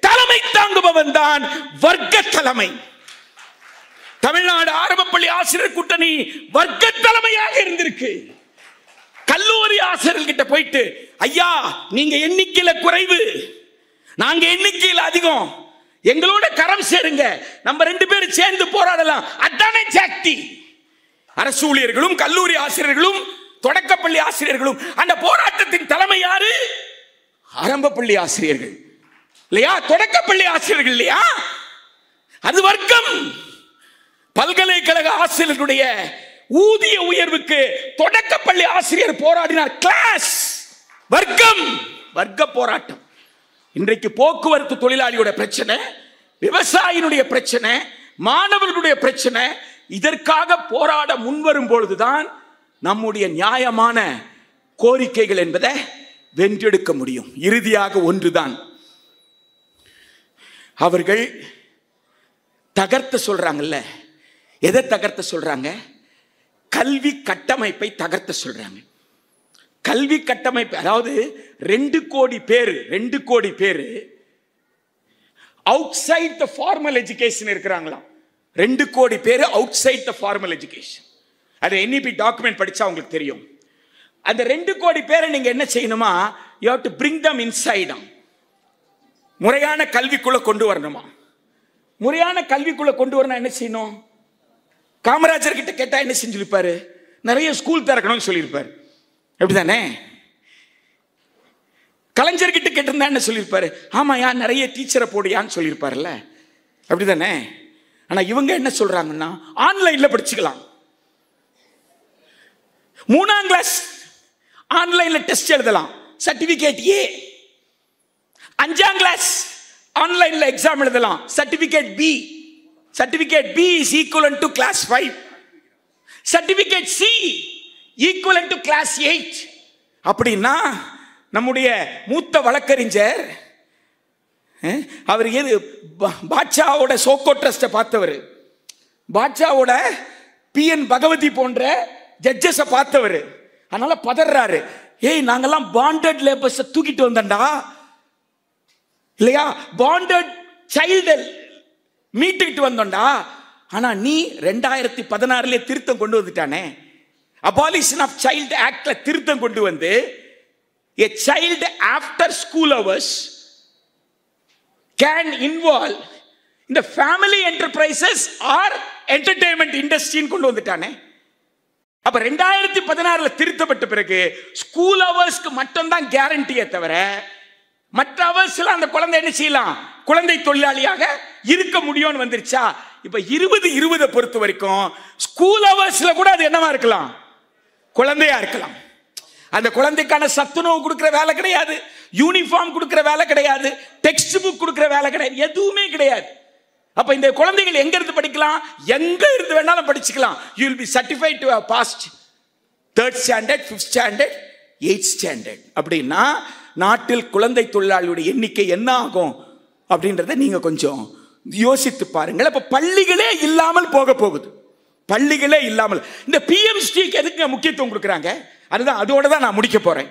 தலைமை தாங்குபவன் தான் வர்க்க தலைமை. தமிழ்நாடு ஆரம்ப பள்ளி ஆசிரியர் கூட்டணி வர்க்க தலைமையாக இருந்திருக்கு. கல்லூரி ஆசிரியர்கள் கிட்ட போயிட்டு, ஐயா நீங்க எண்ணிக்கையில குறைவு, நாங்க எண்ணிக்கையில் அதிகம், எங்களோட கரம் சேருங்க, நம்ம 2 பேரும் சேர்ந்து போராடலாம், அதானே ஜாக்தி. அரசு ஊழியர்களும் கல்லூரி ஆசிரியர்களும் தொடக்கப்பள்ளி ஆசிரியர்களும். அந்த போராட்டத்தின் தலைமை யாரு? ஆரம்ப பள்ளி ஆசிரியர்கள் இல்லையா? தொடக்கப்பள்ளி ஆசிரியர்கள் இல்லையா? அது வர்க்கம். பல்கலைக்கழக ஆசிரியர்களுடைய ஊதிய உயர்வுக்கு தொடக்கப்பள்ளி ஆசிரியர் போராடினார். கிளாஸ், வர்க்கம், வர்க்க போராட்டம். இன்றைக்கு போக்குவரத்து தொழிலாளியோட பிரச்சனை, விவசாயினுடைய பிரச்சனை, மாணவர்களுடைய பிரச்சனை, இதற்காக போராட முன்வரும் பொழுதுதான் நம்முடைய நியாயமான கோரிக்கைகள் என்பதை வென்றெடுக்க முடியும். இறுதியாக ஒன்றுதான், அவர்கள் தகர்த்த சொல்றாங்கல்ல. எதை தகர்த்த சொல்றாங்க? கல்வி கட்டமைப்பை தகர்த்த சொல்றாங்க. கல்வி கட்டமைப்பு, அதாவது 2 கோடி பேர் outside the formal education இருக்கிறாங்களாம். 2 கோடி பேர் outside the formal education. அது NEP டாக்குமெண்ட் படிச்சா உங்களுக்கு தெரியும். அந்த 2 கோடி பேரை நீங்க என்ன செய்யணுமா? you have to bring them inside. முறையான கல்விக்குள்ள கொண்டு வரணுமா? முறையான கல்விக்குள்ள கொண்டு வரணும். என்ன செய்யணும்? காமராஜர் கிட்ட கேட்டா என்ன செஞ்சிருப்பாரு? நிறைய ஸ்கூல் திறக்கணும்னு சொல்லியிருப்பாரு, அப்படிதானே? கலைஞர் கிட்ட கேட்டிருந்தா என்ன சொல்லியிருப்பாரு? ஆமாயா நிறைய டீச்சரை போடியான்னு சொல்லியிருப்பாருல்ல, அப்படிதானே? ஆனா இவங்க என்ன சொல்றாங்கன்னா ஆன்லைன்ல படிச்சுக்கலாம். 3ஆம் கிளாஸ் ஆன்லைன்ல டெஸ்ட் எழுதலாம், சர்டிபிகேட் A. 5ஆம் கிளாஸ் ஆன்லைன்ல எக்ஸாம் எழுதலாம். Certificate B, certificate B is equivalent to class 5, certificate C equivalent to class 8. அப்படின்னா நம்முடைய மூத்த வழக்கறிஞர் அவர் எது பாட்சாவோட சோக்கோ ட்ரஸ்ட பார்த்தவர், பாட்சாவோட பிஎன் பகவதி போன்ற ஜட்ஜஸ பார்த்தவர். அதனால பதறாரு, ஏய் நாங்கெல்லாம் பாண்டட் லேபர்ஸ் தூக்கிட்டு வந்தா இல்லையா, பாண்டட் சைல்டு மீட்டுக்கிட்டு வந்தோம்டா. ஆனா நீ 2016 திருத்தம் கொண்டு வந்துட்டானே, அபாலிஷன் ஆஃப் சைல்டு ஆக்ட்ல திருத்தம் கொண்டு வந்து a child after school hours can involve in the family enterprises or entertainment industry கொண்டு வந்துட்டானே. அப்ப 2016 திருத்தப்பட்ட பிறகு ஸ்கூல் ஹவர்ஸ்க்கு மட்டும் தான் கேரண்டியே தவிர மற்ற ஹவர்ஸ்ல அந்த குழந்தை என்ன செய்யலாம், குழந்தை தொழிலாளியாக இருக்க முடியும்னு வந்துருச்சா. இப்ப 2020 பொறுத்த வரைக்கும் ஸ்கூல் ஹவர்ஸ்ல கூட அது என்னவா இருக்கலாம், குழந்தையா இருக்கலாம். அந்த குழந்தைக்கான சத்துணவு கொடுக்கிற வேலை கிடையாது, யூனிஃபார்ம் கொடுக்கிற வேலை கிடையாது, டெக்ஸ்ட் புக் கொடுக்கிற வேலை கிடையாது, எதுவுமே கிடையாது. அப்ப இந்த குழந்தைகள் எங்க இருந்து படிக்கலாம், எங்க இருந்து வேணாலும் படிச்சுக்கலாம். you will be certified to have passed 3rd standard, 5th standard, 8th standard. அப்படின்னா நாட்டில் குழந்தை தொழிலாளியுடைய எண்ணிக்கை என்ன ஆகும் அப்படின்றத நீங்க கொஞ்சம் யோசித்து பாருங்கள். அப்ப பள்ளிகளே இல்லாமல் போக போகுது, பள்ளிகளே இல்லாமல். இந்த பிஎம்ஸ்டிக்கு எதுக்கு முக்கியத்துவம் கொடுக்குறாங்க, அதுதான் அதோட தான் நான் முடிக்க போறேன்.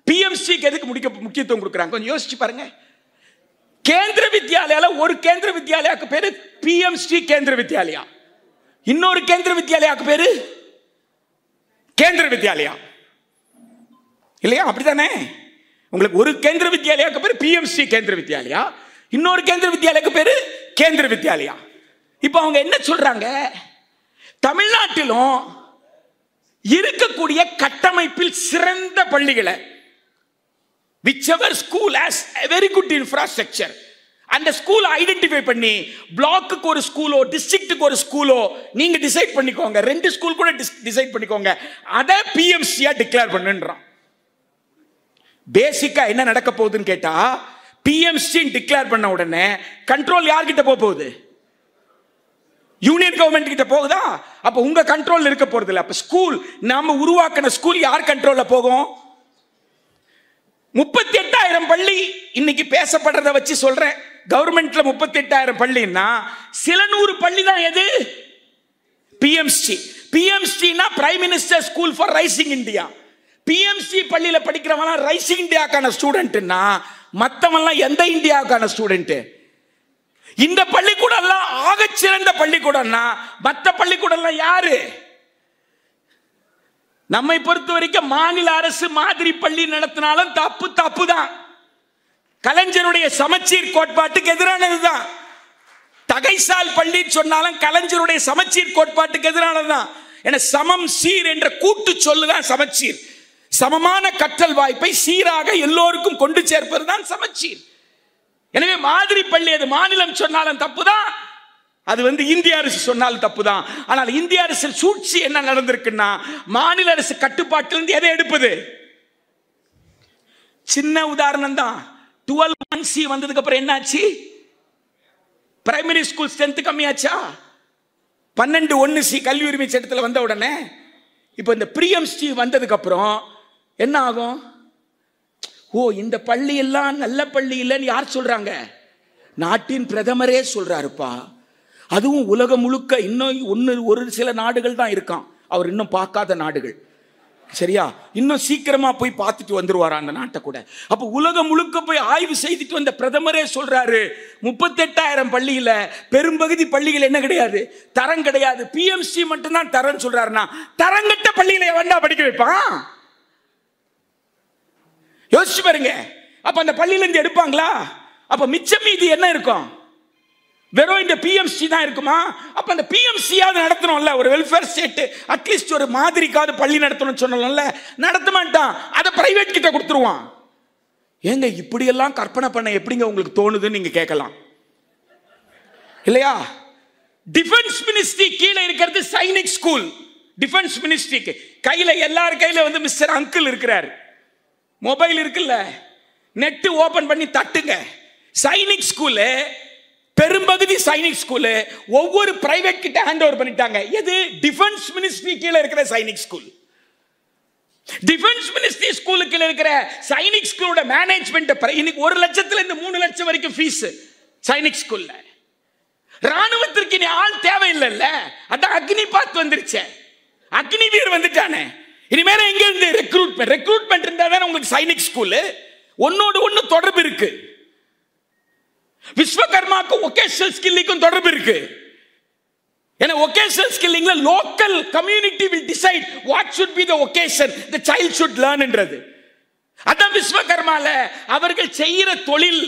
பிஎம்ஸ்டிக்கு எதுக்கு முக்கியத்துவம் கொடுக்குறாங்க கொஞ்சம் யோசிச்சு பாருங்க. கேந்திர வித்யாலயால ஒரு கேந்திர வித்யாலயாக்கு பேரு பிஎம்ஸ்டி கேந்திர வித்யாலயா, இன்னொரு கேந்திர வித்யாலயாக்கு பேரு கேந்திர வித்யாலயா இல்லையா, அப்படித்தானே? உங்களுக்கு ஒரு கேந்திர வித்யாலயாக்கு பேரு பிஎம்ஸ்டி கேந்திர வித்யாலயா, இன்னொரு கேந்திர வித்யாலயாக்கு பேரு கேந்திர வித்யாலயா. இப்ப அவங்க என்ன சொல்றாங்க, தமிழ்நாட்டிலும் இருக்கக்கூடிய கட்டமைப்பில் சிறந்த பள்ளிகளை whichever school has a very good infrastructure அந்த ஸ்கூல் ஐடென்டிஃபை பண்ணி பிளாக்குக்கு ஒரு ஸ்கூலோ டிஸ்ட்ரிக்ட்டுக்கு ஒரு ஸ்கூலோ நீங்க டிசைட் பண்ணிக்கோங்க, 2 ஸ்கூல் கூட டிசைட் பண்ணிக்கோங்க, அதை பிஎம்சியா டிக்ளேர் பண்ணுன்றான். பேசிக்கா என்ன நடக்க போகுதுன்னு கேட்டா, பிஎம்சி டிக்ளேர் பண்ண உடனே கண்ட்ரோல் யார்கிட்ட போகுது, யூனியன் கவர்மெண்ட் கிட்ட போகுதா. அப்ப உங்க கண்ட்ரோல் இருக்க போறது இல்ல. அப்ப ஸ்கூல் நாம உருவாக்கின ஸ்கூல் யார் கண்ட்ரோல்ல போகும்? 38,000 பள்ளி இன்னைக்கு பேசப்படுறத வச்சு சொல்றேன். கவர்மெண்ட்ல 38,000 பள்ளின்னா சில 100 பள்ளி தான் எது பிஎம்சி. பிஎம்சினா prime minister school for rising India. PMC பள்ளியில படிக்கிறவங்க ரைசிங் இந்தியாக்கான ஸ்டூடெண்ட்னா மத்தவெல்லாம் எந்த இந்தியாவுக்கான ஸ்டூடெண்ட்? இந்த பள்ளிக்கூடம் எல்லாம் ஆகச்சிறந்த பள்ளிக்கூடம்னா மற்ற பள்ளிக்கூடம் எல்லாம் யாரு? நம்மை பொறுத்த வரைக்கும் மாநில அரசு மாதிரி பள்ளி நடத்தினாலும் தப்பு தான். கலைஞருடைய சமச்சீர் கோட்பாட்டுக்கு எதிரானதுதான். தகைசால் பள்ளி சொன்னாலும் கலைஞருடைய சமச்சீர் கோட்பாட்டுக்கு எதிரானதுதான். என சமம் சீர் என்ற கூட்டு சொல்லுதான் சமச்சீர். சமமான கற்றல் வாய்ப்பை சீராக எல்லோருக்கும் கொண்டு சேர்ப்பதுதான் சமச்சீர். எனவே மாதிரி பள்ளி அது மாநிலம் சொன்னாலும் தப்புதான், அது இந்திய அரசு சொன்னாலும் தப்புதான். ஆனால் இந்திய அரசு சூழ்ச்சி என்ன நடந்திருக்குன்னா, மாநில அரசு கட்டுப்பாட்டிலிருந்து எதை எடுப்பது? சின்ன உதாரணம் தான். 12(1C) வந்ததுக்கு அப்புறம் என்னாச்சு? Primary school strength கம்மியாச்சா? 12(1C) கல்வி உரிமை சட்டத்தில் வந்த உடனே இப்போ இந்த பிஎம்சி வந்ததுக்கு அப்புறம் என்ன ஆகும்? ஓ, இந்த பள்ளி எல்லாம் நல்ல பள்ளி இல்லைன்னு யார் சொல்றாங்க? நாட்டின் பிரதமரே சொல்றாருப்பா. அதுவும் உலகம் முழுக்க இன்னும் ஒரு சில நாடுகள் தான் இருக்கான், அவர் இன்னும் பார்க்காத நாடுகள். சரியா? இன்னும் சீக்கிரமா போய் பார்த்துட்டு வந்துருவாரா அந்த நாட்டை கூட. அப்ப உலகம் முழுக்க போய் ஆய்வு செய்துட்டு வந்த பிரதமரே சொல்றாரு, 38,000 பள்ளியில பெரும்பகுதி பள்ளிகள் என்ன கிடையாது, தரம் கிடையாது. பிஎம்சி மட்டும்தான் தரம் சொல்றாருன்னா தரங்கட்ட பள்ளியில வேண்டாம் படிக்க வைப்பான்? யோசிச்சு பாருங்க. அப்ப அந்த பள்ளியில இருந்து எடுப்பாங்களா? அப்ப மிச்சம் மீதி என்ன இருக்கும்? வெறும் இந்த பிஎம்சி தான் இருக்குமா? அப்ப அந்த பிஎம்சியாவது நடத்தணும்ல, ஒரு வெல்ஃபேர் ஸ்டேட், அட்லீஸ்ட் ஒரு மாதிரிக்காவது பள்ளி நடத்தணும்னு சொன்னோம்ல, நடத்த மாட்டான். அதை பிரைவேட் கிட்ட கொடுத்துருவான். ஏங்க இப்படியெல்லாம் கற்பனை பண்ண எப்படிங்க உங்களுக்கு தோணுதுன்னு நீங்க கேட்கலாம் இல்லையா? டிஃபென்ஸ் மினிஸ்ட்ரி கீழே இருக்கிறது சைனிக் ஸ்கூல். டிஃபென்ஸ் மினிஸ்ட்ரிக்கு கையில எல்லார் கையில மிஸ்டர் அங்கிள் இருக்கிறார். மொபைல் இருக்குல்ல, நெட் ஓபன் பண்ணி தட்டுங்க, சைனிக் ஸ்கூல் பெரும்பகுதி சைனிக் ஸ்கூல் ஒவ்வொரு பிரைவேட் கிட்ட ஹேண்ட் ஓவர் பண்ணிட்டாங்க. எது? டிஃபென்ஸ் மினிஸ்ட்ரி கீழே இருக்கிற சைனிக் ஸ்கூல். டிஃபென்ஸ் மினிஸ்ட்ரி ஸ்கூலுக்கு இருக்கிற சைனிக் ஸ்கூலோட மேனேஜ்மெண்ட் இன்னைக்கு 1 லட்சத்துல இருந்து 3 லட்சம் வரைக்கும் ஃபீஸ் சைனிக் ஸ்கூல்ல. ராணுவத்திற்கு இனி ஆள் தேவையில்லைல்ல, அதான் அக்னிபாத் வந்துருச்சு, அக்னிவீர் வந்துட்டானே. இனிமேல எங்க இருந்து ரெக்ரூட்மெண்ட் இருந்தா தானே உங்களுக்கு சைனிக் ஸ்கூல். ஒன்னோடு ஒன்னு தொடர்பு இருக்கு. விஸ்வகர்மாக்கு வொகேஷனல் ஸ்கில்லிங்கும் தொடர்பு இருக்கு. ஏன்னா வொகேஷனல் ஸ்கில்லிங்ல local community will decide what should be the vocation the child should learn என்றது. அதான் விஸ்வகர்மால அவர்கள் செய்யற தொழில்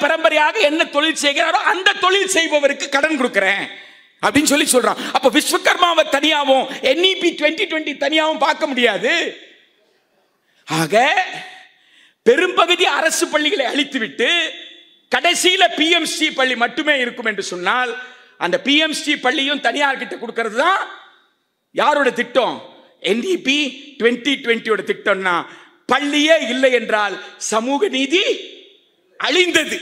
பரம்பரையாக என்ன தொழில் செய்கிறாரோ அந்த தொழில் செய்பவருக்கு கடன் கொடுக்கிறேன் அப்படின்னு சொல்லி சொல்றான். அப்ப விஸ்வகர்மாவை தனியாவும் NEP 2020 தனியாவும் பார்க்க முடியாது. ஆக பெரும்பகுதி அரசு பள்ளிகளை அழித்துவிட்டு கடைசியில PMC பள்ளி மட்டுமே இருக்கும் என்று சொன்னால், அந்த PMC பள்ளியும் தனியார் கிட்ட கொடுக்கிறது தான் யாரோட திட்டம்? NEP 2020 திட்டம்னா பள்ளியே இல்லை என்றால் சமூக நீதி அழிந்தது.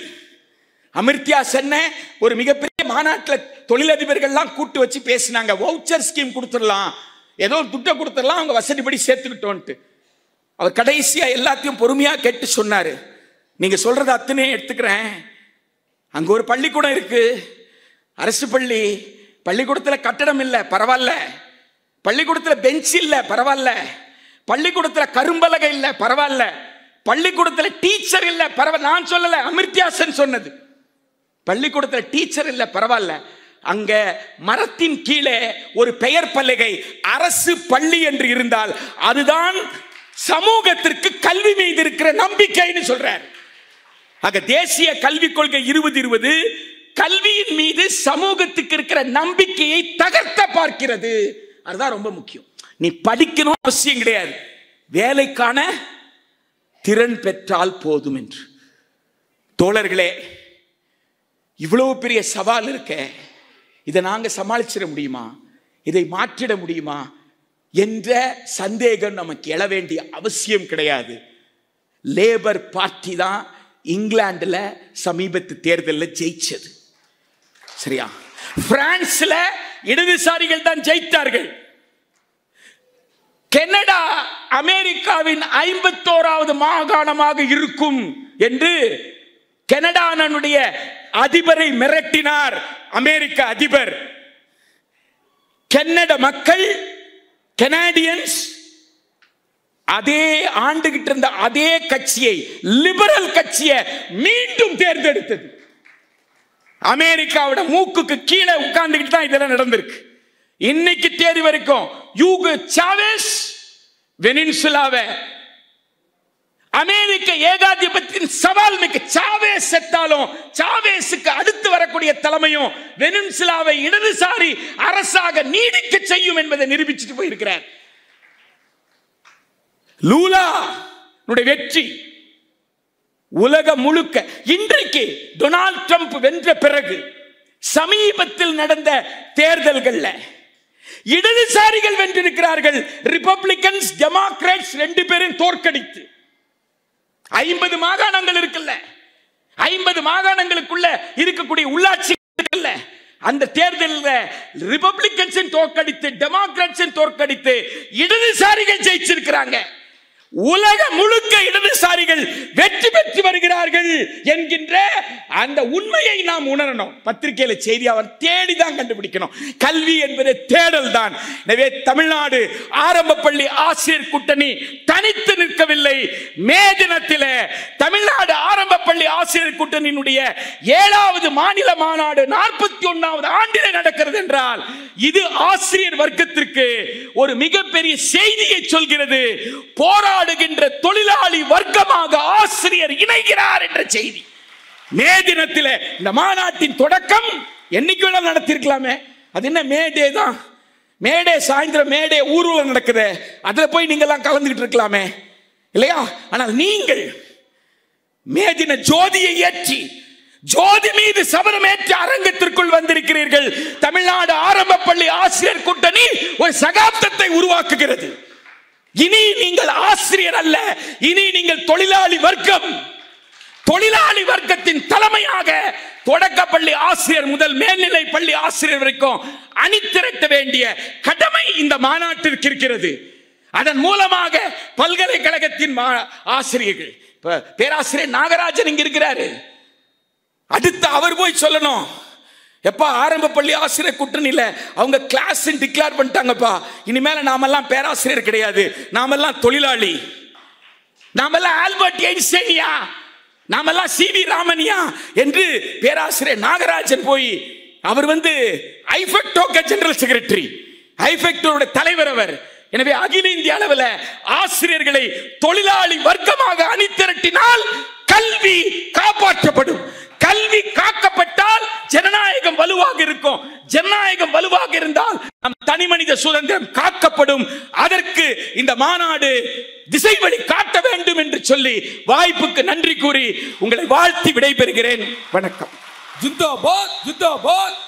அமிர்த்யா சென்னை ஒரு மிகப்பெரிய மாநாட்டில் தொழிலதிபர்கள்லாம் கூட்டு வச்சு பேசினாங்க. வவுச்சர் ஸ்கீம் கொடுத்துடலாம், ஏதோ துட்டை கொடுத்துடலாம், அவங்க வசதிப்படி சேர்த்துக்கிட்டோன்ட்டு. அவர் கடைசியா எல்லாத்தையும் பொறுமையா கேட்டு சொன்னாரு, நீங்க சொல்றது அத்தனை எடுத்துக்கிறேன், அங்க ஒரு பள்ளிக்கூடம் இருக்கு, அரசு பள்ளி, பள்ளிக்கூடத்தில் கட்டடம் இல்லை பரவாயில்ல, பள்ளிக்கூடத்தில் பெஞ்ச் இல்லை பரவாயில்ல, பள்ளிக்கூடத்தில் கரும்பலகை இல்லை பரவாயில்ல, பள்ளிக்கூடத்தில் டீச்சர் இல்லை பரவாயில்ல. நான் சொல்லல, அமிர்த்யா சென் சொன்னது. பள்ளிக்கூடத்தில் டீச்சர் இல்லை பரவாயில்ல, அங்க மரத்தின் கீழே ஒரு பெயர் பலகை அரசு பள்ளி என்று இருந்தால் அதுதான் சமூகத்திற்கு கல்வி மீது இருக்கிற நம்பிக்கைன்னு சொல்றார். ஆக தேசிய கல்விக் கொள்கை 2020 கல்வியின் மீது சமூகத்துக்கு இருக்கிற நம்பிக்கையை தகர்த்த பார்க்கிறது. அதுதான் ரொம்ப முக்கியம். நீ படிக்கணும் அவசியம் கிடையாது, வேலைக்கான திறன் பெற்றால் போதும் என்று. தோழர்களே, இவ்வளவு பெரிய சவால் இருக்க, இதை நாங்க சமாளிச்சிட முடியுமா, இதை மாற்றிட முடியுமா என்ற சந்தேகம் நமக்கு எழ வேண்டிய அவசியம் கிடையாது. லேபர் பார்ட்டி தான் இங்கிலாந்துல சமீபத்து தேர்தலில் ஜெயிச்சது. சரியா? பிரான்ஸ்ல இடதுசாரிகள் தான் ஜெயித்தார்கள். கனடா அமெரிக்காவின் 51வது மாகாணமாக இருக்கும் என்று கனடானுடைய அதிபரை மிரட்டினார் அமெரிக்க அதிபர். கனட மக்கள், கனடியன்ஸ் அதே ஆண்டுகிட்டு இருந்த அதே கட்சியை, லிபரல் கட்சியை மீண்டும் தேர்ந்தெடுத்தது. அமெரிக்காவோட மூக்குக்கு கீழே உட்கார்ந்துகிட்டு தான் இதெல்லாம் நடந்திருக்கு. இன்னைக்கு தேதி வரைக்கும் யூகோ சாவேஸ் வெனின்சுலாவை அமெரிக்க ஏகாதிபத்தின் சவால் மிக்க, சாவேஸ் செத்தாலும் சாவேஸுக்கு அடுத்து வரக்கூடிய தலைமையும் வெனின்சுலாவை இடதுசாரி அரசாக நீடிக்க செய்யும் என்பதை நிரூபிச்சுட்டு போயிருக்கிறார். லூலா வெற்றி உலகம் முழுக்க. இன்றைக்கு டொனால்ட் ட்ரம்ப் வென்ற பிறகு சமீபத்தில் நடந்த தேர்தல்கள்ல இடதுசாரிகள் வென்றிருக்கிறார்கள். ரிபப்ளிகன்ஸ், டெமோக்ராட்ஸ் 2 பேரும் தோற்கடித்து 50 மாகாணங்கள் இருக்குல்ல, 50 மாகாணங்களுக்குள்ள இருக்கக்கூடிய உள்ளாட்சி இருக்குல்ல, அந்த தேர்தலில் ரிபப்ளிகன்ஸ் தோற்கடித்து டெமோக்ராட்ஸ் தோற்கடித்து இடதுசாரிகள் ஜெயிச்சிருக்கிறாங்க. உலகம் முழுக்க இடதுசாரிகள் வெற்றி பெற்று வருகிறார்கள் என்கின்ற அந்த உண்மையை நாம் உணரணும். பத்திரிகையில செய்தி அவர் தேடிதான் கண்டுபிடிக்கணும். கல்வி என்பது தேடல் தான். எனவே தமிழ்நாடு ஆரம்ப பள்ளி ஆசிரியர் கூட்டணி தனித்து நிற்கவில்லை. மே தினத்தில் தமிழ்நாடு ஆரம்ப பள்ளி ஆசிரியர் கூட்டணியினுடைய 7வது மாநில மாநாடு 41வது ஆண்டிலே நடக்கிறது என்றால் இது ஆசிரியர் வர்க்கத்திற்கு ஒரு மிகப்பெரிய செய்தியை சொல்கிறது. போராடுகின்ற தொழிலாளி வர்க்கமாக ஆசிரியர் இணைகிறார் என்ற செய்தி. மே தினத்தில் இந்த மாநாட்டின் தொடக்கம் என்னைக்கு வேணாலும் நடத்திருக்கலாமே. அது என்ன மேடே தான், மேடே சாயந்தரம் மேடே ஊர்வலம் நடக்குது, அதுல போய் நீங்க எல்லாம் கலந்துகிட்டு இருக்கலாமே இல்லையா? ஆனால் நீங்கள் மே தின ஜோதியை ஏற்றி, ஜோதி மீது சபதமேற்ற அரங்கத்திற்குள் வந்திருக்கிறீர்கள். தமிழ்நாடு ஆரம்ப பள்ளி ஆசிரியர் கூட்டணி ஒரு சகாப்தத்தை உருவாக்குகிறது. இனி நீங்கள் ஆசிரியர் அல்ல, இனி நீங்கள் தொழிலாளி வர்க்கம். தொழிலாளி வர்க்கத்தின் தலைமையாக தொடக்கப்பள்ளி ஆசிரியர் முதல் மேல்நிலை பள்ளி ஆசிரியர் வரைக்கும் அணி திரட்ட வேண்டிய கடமை இந்த மாநாட்டிற்கு இருக்கிறது. அதன் மூலமாக பல்கலைக்கழகத்தின் ஆசிரியர்கள், பேராசிரியர் நாகராஜன் இங்க இருக்கிறாரு, அடுத்து அவர் போய் சொல்லணும், எப்பா ஆரம்ப பள்ளி ஆசிரியர் கூட்டணியில அவங்க கிளாஸ் டிக்ளேர் பண்ணிட்டாங்கப்பா, இனிமேல நாமெல்லாம் பேராசிரியர் கிடையாது, நாமெல்லாம் தொழிலாளி, நாமெல்லாம் ஆல்பர்ட் ஐன்ஸ்டைனியா, நாமெல்லாம் சி.வி. ராமனியா என்று பேராசிரியர் நாகராஜன் போய், அவர் ஐஃபெக்டோக ஜெனரல் செக்ரட்டரி, ஐஃபெக்டோட தலைவர் அவர். எனவே அகில இந்திய அளவில் ஆசிரியர்களை தொழிலாளி வர்க்கமாக அணி திரட்டினால் கல்வி காப்பாற்றப்படும். கல்வி காக்கப்பட்டால் ஜனநாயகம் வலுவாக இருக்கும். ஜனநாயகம் வலுவாக இருந்தால் நம் தனி மனித சுதந்திரம் காக்கப்படும். அதற்கு இந்த மாநாடு திசை வழி காட்ட வேண்டும் என்று சொல்லி வாய்ப்புக்கு நன்றி கூறி உங்களை வாழ்த்தி விடைபெறுகிறேன். வணக்கம். ஜிந்தாபாத் ஜிந்தாபாத்.